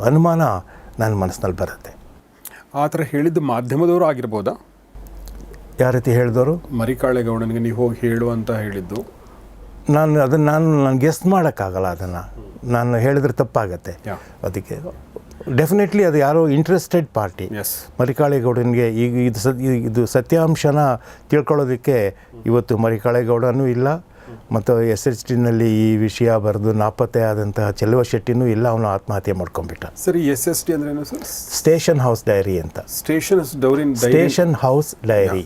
ಅನುಮಾನ ನನ್ನ ಮನಸ್ಸಿನಲ್ಲಿ ಬರುತ್ತೆ. ಆ ಥರ ಹೇಳಿದ್ದು ಮಾಧ್ಯಮದವರು ಆಗಿರ್ಬೋದಾ? ಯಾವ ರೀತಿ ಹೇಳಿದವರು? ಮರಿಕಾಳೇಗೌಡನಿಗೆ ನೀವು ಹೋಗಿ ಹೇಳು ಅಂತ ಹೇಳಿದ್ದು. ನಾನು ಗೆಸ್ಟ್ ಮಾಡೋಕ್ಕಾಗಲ್ಲ, ಅದನ್ನು ನಾನು ಹೇಳಿದ್ರೆ ತಪ್ಪಾಗತ್ತೆ. ಅದಕ್ಕೆ ಡೆಫಿನೆಟ್ಲಿ ಅದು ಯಾರೋ ಇಂಟ್ರೆಸ್ಟೆಡ್ ಪಾರ್ಟಿ. ಮರಿಕಾಳೇಗೌಡನಿಗೆ ಈಗ ಇದು ಸತ್ಯಾಂಶನ ತಿಳ್ಕೊಳ್ಳೋದಕ್ಕೆ ಇವತ್ತು ಮರಿಕಾಳೇಗೌಡನೂ ಇಲ್ಲ, ಮತ್ತು SHTನಲ್ಲಿ ಈ ವಿಷಯ ಬರೆದು ನಾಪತ್ತೆ ಆದಂತಹ ಚೆಲುವ ಶೆಟ್ಟಿನೂ ಇಲ್ಲ, ಅವನು ಆತ್ಮಹತ್ಯೆ ಮಾಡ್ಕೊಂಡ್ಬಿಟ್ಟ. ಸರಿ, SST ಅಂದ್ರೆ ಏನು ಸರ್? ಸ್ಟೇಷನ್ ಹೌಸ್ ಡೈರಿ ಅಂತ. Station house dairy.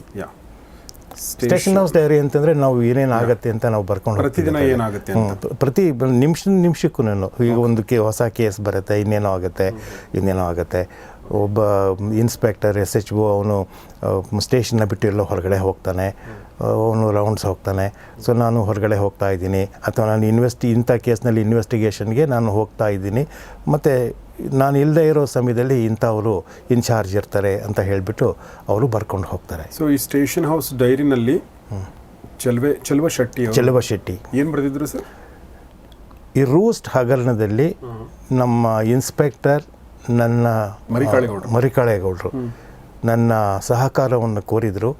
Station house dairy ಅಂತಂದರೆ ನಾವು ಏನೇನಾಗುತ್ತೆ ಅಂತ ನಾವು ಬರ್ಕೊಂಡು ಪ್ರತಿದಿನ ಏನಾಗುತ್ತೆ ಪ್ರತಿ ನಿಮಿಷಕ್ಕೂ ಈಗ ಒಂದು ಹೊಸ ಕೇಸ್ ಬರುತ್ತೆ, ಇನ್ನೇನೋ ಆಗುತ್ತೆ. ಒಬ್ಬ ಇನ್ಸ್ಪೆಕ್ಟರ್ SHO ಅವನು ಸ್ಟೇಷನ್ನ ಬಿಟ್ಟಿರಲು ಹೊರಗಡೆ ಹೋಗ್ತಾನೆ, ಅವನು ರೌಂಡ್ಸ್ ಹೋಗ್ತಾನೆ. ಸೊ ನಾನು ಹೊರಗಡೆ ಹೋಗ್ತಾ ಇದ್ದೀನಿ, ಅಥವಾ ನಾನು ಇಂಥ ಕೇಸ್ನಲ್ಲಿ ಇನ್ವೆಸ್ಟಿಗೇಷನ್ಗೆ ನಾನು ಹೋಗ್ತಾ ಇದ್ದೀನಿ, ಮತ್ತು ನಾನು ಇಲ್ಲದೆ ಇರೋ ಸಮಯದಲ್ಲಿ ಇಂಥವರು ಇನ್ಚಾರ್ಜ್ ಇರ್ತಾರೆ ಅಂತ ಹೇಳಿಬಿಟ್ಟು ಅವರು ಬರ್ಕೊಂಡು ಹೋಗ್ತಾರೆ. ಸೊ ಈ ಸ್ಟೇಷನ್ ಹೌಸ್ ಡೈರಿನಲ್ಲಿ ಚೆಲುವ ಶೆಟ್ಟಿ ಏನು ಬರೆದಿದ್ರು ಸರ್? ಈ ರೂಸ್ಟ್ ಹಗರಣದಲ್ಲಿ ನಮ್ಮ ಇನ್ಸ್ಪೆಕ್ಟರ್ ನನ್ನ ಮರಿಕಾಳೇಗೌಡರು ನನ್ನ ಸಹಕಾರವನ್ನು ಕೋರಿದರು.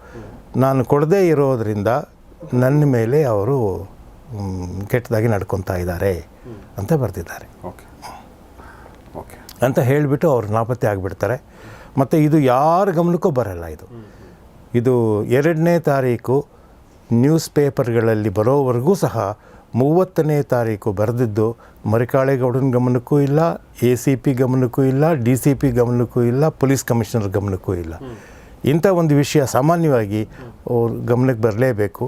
ನಾನು ಕೊಡದೇ ಇರೋದರಿಂದ ನನ್ನ ಮೇಲೆ ಅವರು ಕೆಟ್ಟದಾಗಿ ನಡ್ಕೊತಾ ಇದ್ದಾರೆ ಅಂತ ಬರೆದಿದ್ದಾರೆ ಅಂತ ಹೇಳಿಬಿಟ್ಟು ಅವ್ರು ನಾಪತ್ತೆ ಆಗಿಬಿಡ್ತಾರೆ. ಮತ್ತು ಇದು ಯಾರ ಗಮನಕ್ಕೂ ಬರಲ್ಲ. ಇದು 2ನೇ ತಾರೀಕು ನ್ಯೂಸ್ ಪೇಪರ್ಗಳಲ್ಲಿ ಬರೋವರೆಗೂ ಸಹ 30ನೇ ತಾರೀಕು ಬರೆದಿದ್ದು ಮರಿಕಾಳೇಗೌಡನ ಗಮನಕ್ಕೂ ಇಲ್ಲ, ACP ಗಮನಕ್ಕೂ ಇಲ್ಲ, DCP ಗಮನಕ್ಕೂ ಇಲ್ಲ, ಪೊಲೀಸ್ ಕಮಿಷನರ್ ಗಮನಕ್ಕೂ ಇಲ್ಲ. ಇಂಥ ಒಂದು ವಿಷಯ ಸಾಮಾನ್ಯವಾಗಿ ಅವ್ರ ಗಮನಕ್ಕೆ ಬರಲೇಬೇಕು.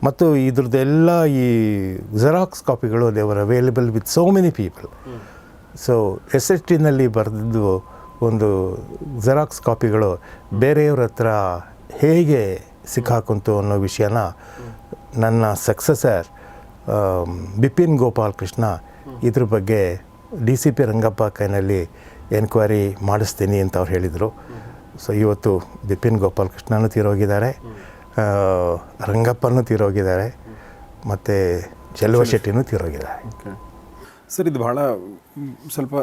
ಮತ್ತು ಇದ್ರದ್ದೆಲ್ಲ ಈ ಜೆರಾಕ್ಸ್ ಕಾಪಿಗಳು they were available with so many people. So SHTನಲ್ಲಿ ಬರೆದಿದ್ದು ಒಂದು ಜೆರಾಕ್ಸ್ ಕಾಪಿಗಳು ಬೇರೆಯವ್ರ ಹತ್ರ ಹೇಗೆ ಸಿಕ್ಕಾಕೊಂತು ಅನ್ನೋ ವಿಷಯನ ನನ್ನ ಸಕ್ಸಸರ್ ಬಿಪಿನ್ ಗೋಪಾಲ್ ಕೃಷ್ಣ ಇದ್ರ ಬಗ್ಗೆ DCP ರಂಗಪ್ಪ ಕೈನಲ್ಲಿ ಎನ್ಕ್ವೈರಿ ಮಾಡಿಸ್ತೀನಿ ಅಂತ ಅವ್ರು ಹೇಳಿದರು. ಸೊ ಇವತ್ತು ಬಿಪಿನ್ ಗೋಪಾಲ್ ಕೃಷ್ಣನೂ ತೀರೋಗಿದ್ದಾರೆ, ರಂಗಪ್ಪನೂ ತೀರೋಗಿದ್ದಾರೆ, ಮತ್ತು ಚೆಲುವ ಶೆಟ್ಟಿನೂ ತೀರೋಗಿದ್ದಾರೆ. ಸರ್ ಇದು ಭಾಳ ಸ್ವಲ್ಪ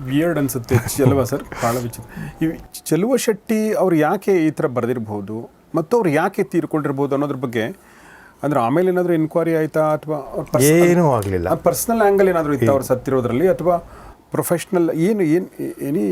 ವಿಯರ್ಡ್ ಅನಿಸುತ್ತೆ ಚೆಲುವ ಸರ್, ಭಾಳ ವಿಚಿತ್ರ. ಈ ಚೆಲುವ ಶೆಟ್ಟಿ ಅವ್ರು ಯಾಕೆ ಈ ಥರ ಬರೆದಿರ್ಬೋದು ಮತ್ತು ಅವ್ರು ಯಾಕೆ ತೀರ್ಕೊಂಡಿರ್ಬೋದು ಅನ್ನೋದ್ರ ಬಗ್ಗೆ, ಅಂದರೆ ಆಮೇಲೆ ಏನಾದರೂ ಎನ್ಕ್ವೈರಿ ಆಯಿತಾ ಅಥವಾ ಏನೂ ಆಗಲಿಲ್ಲ. ಪರ್ಸ್ನಲ್ ಆ್ಯಂಗಲ್ ಏನಾದರೂ ಇತ್ತು ಅವ್ರು ಸತ್ತಿರೋದ್ರಲ್ಲಿ, ಅಥವಾ ಪ್ರೊಫೆಷ್ನಲ್ ಏನು ಎನಿ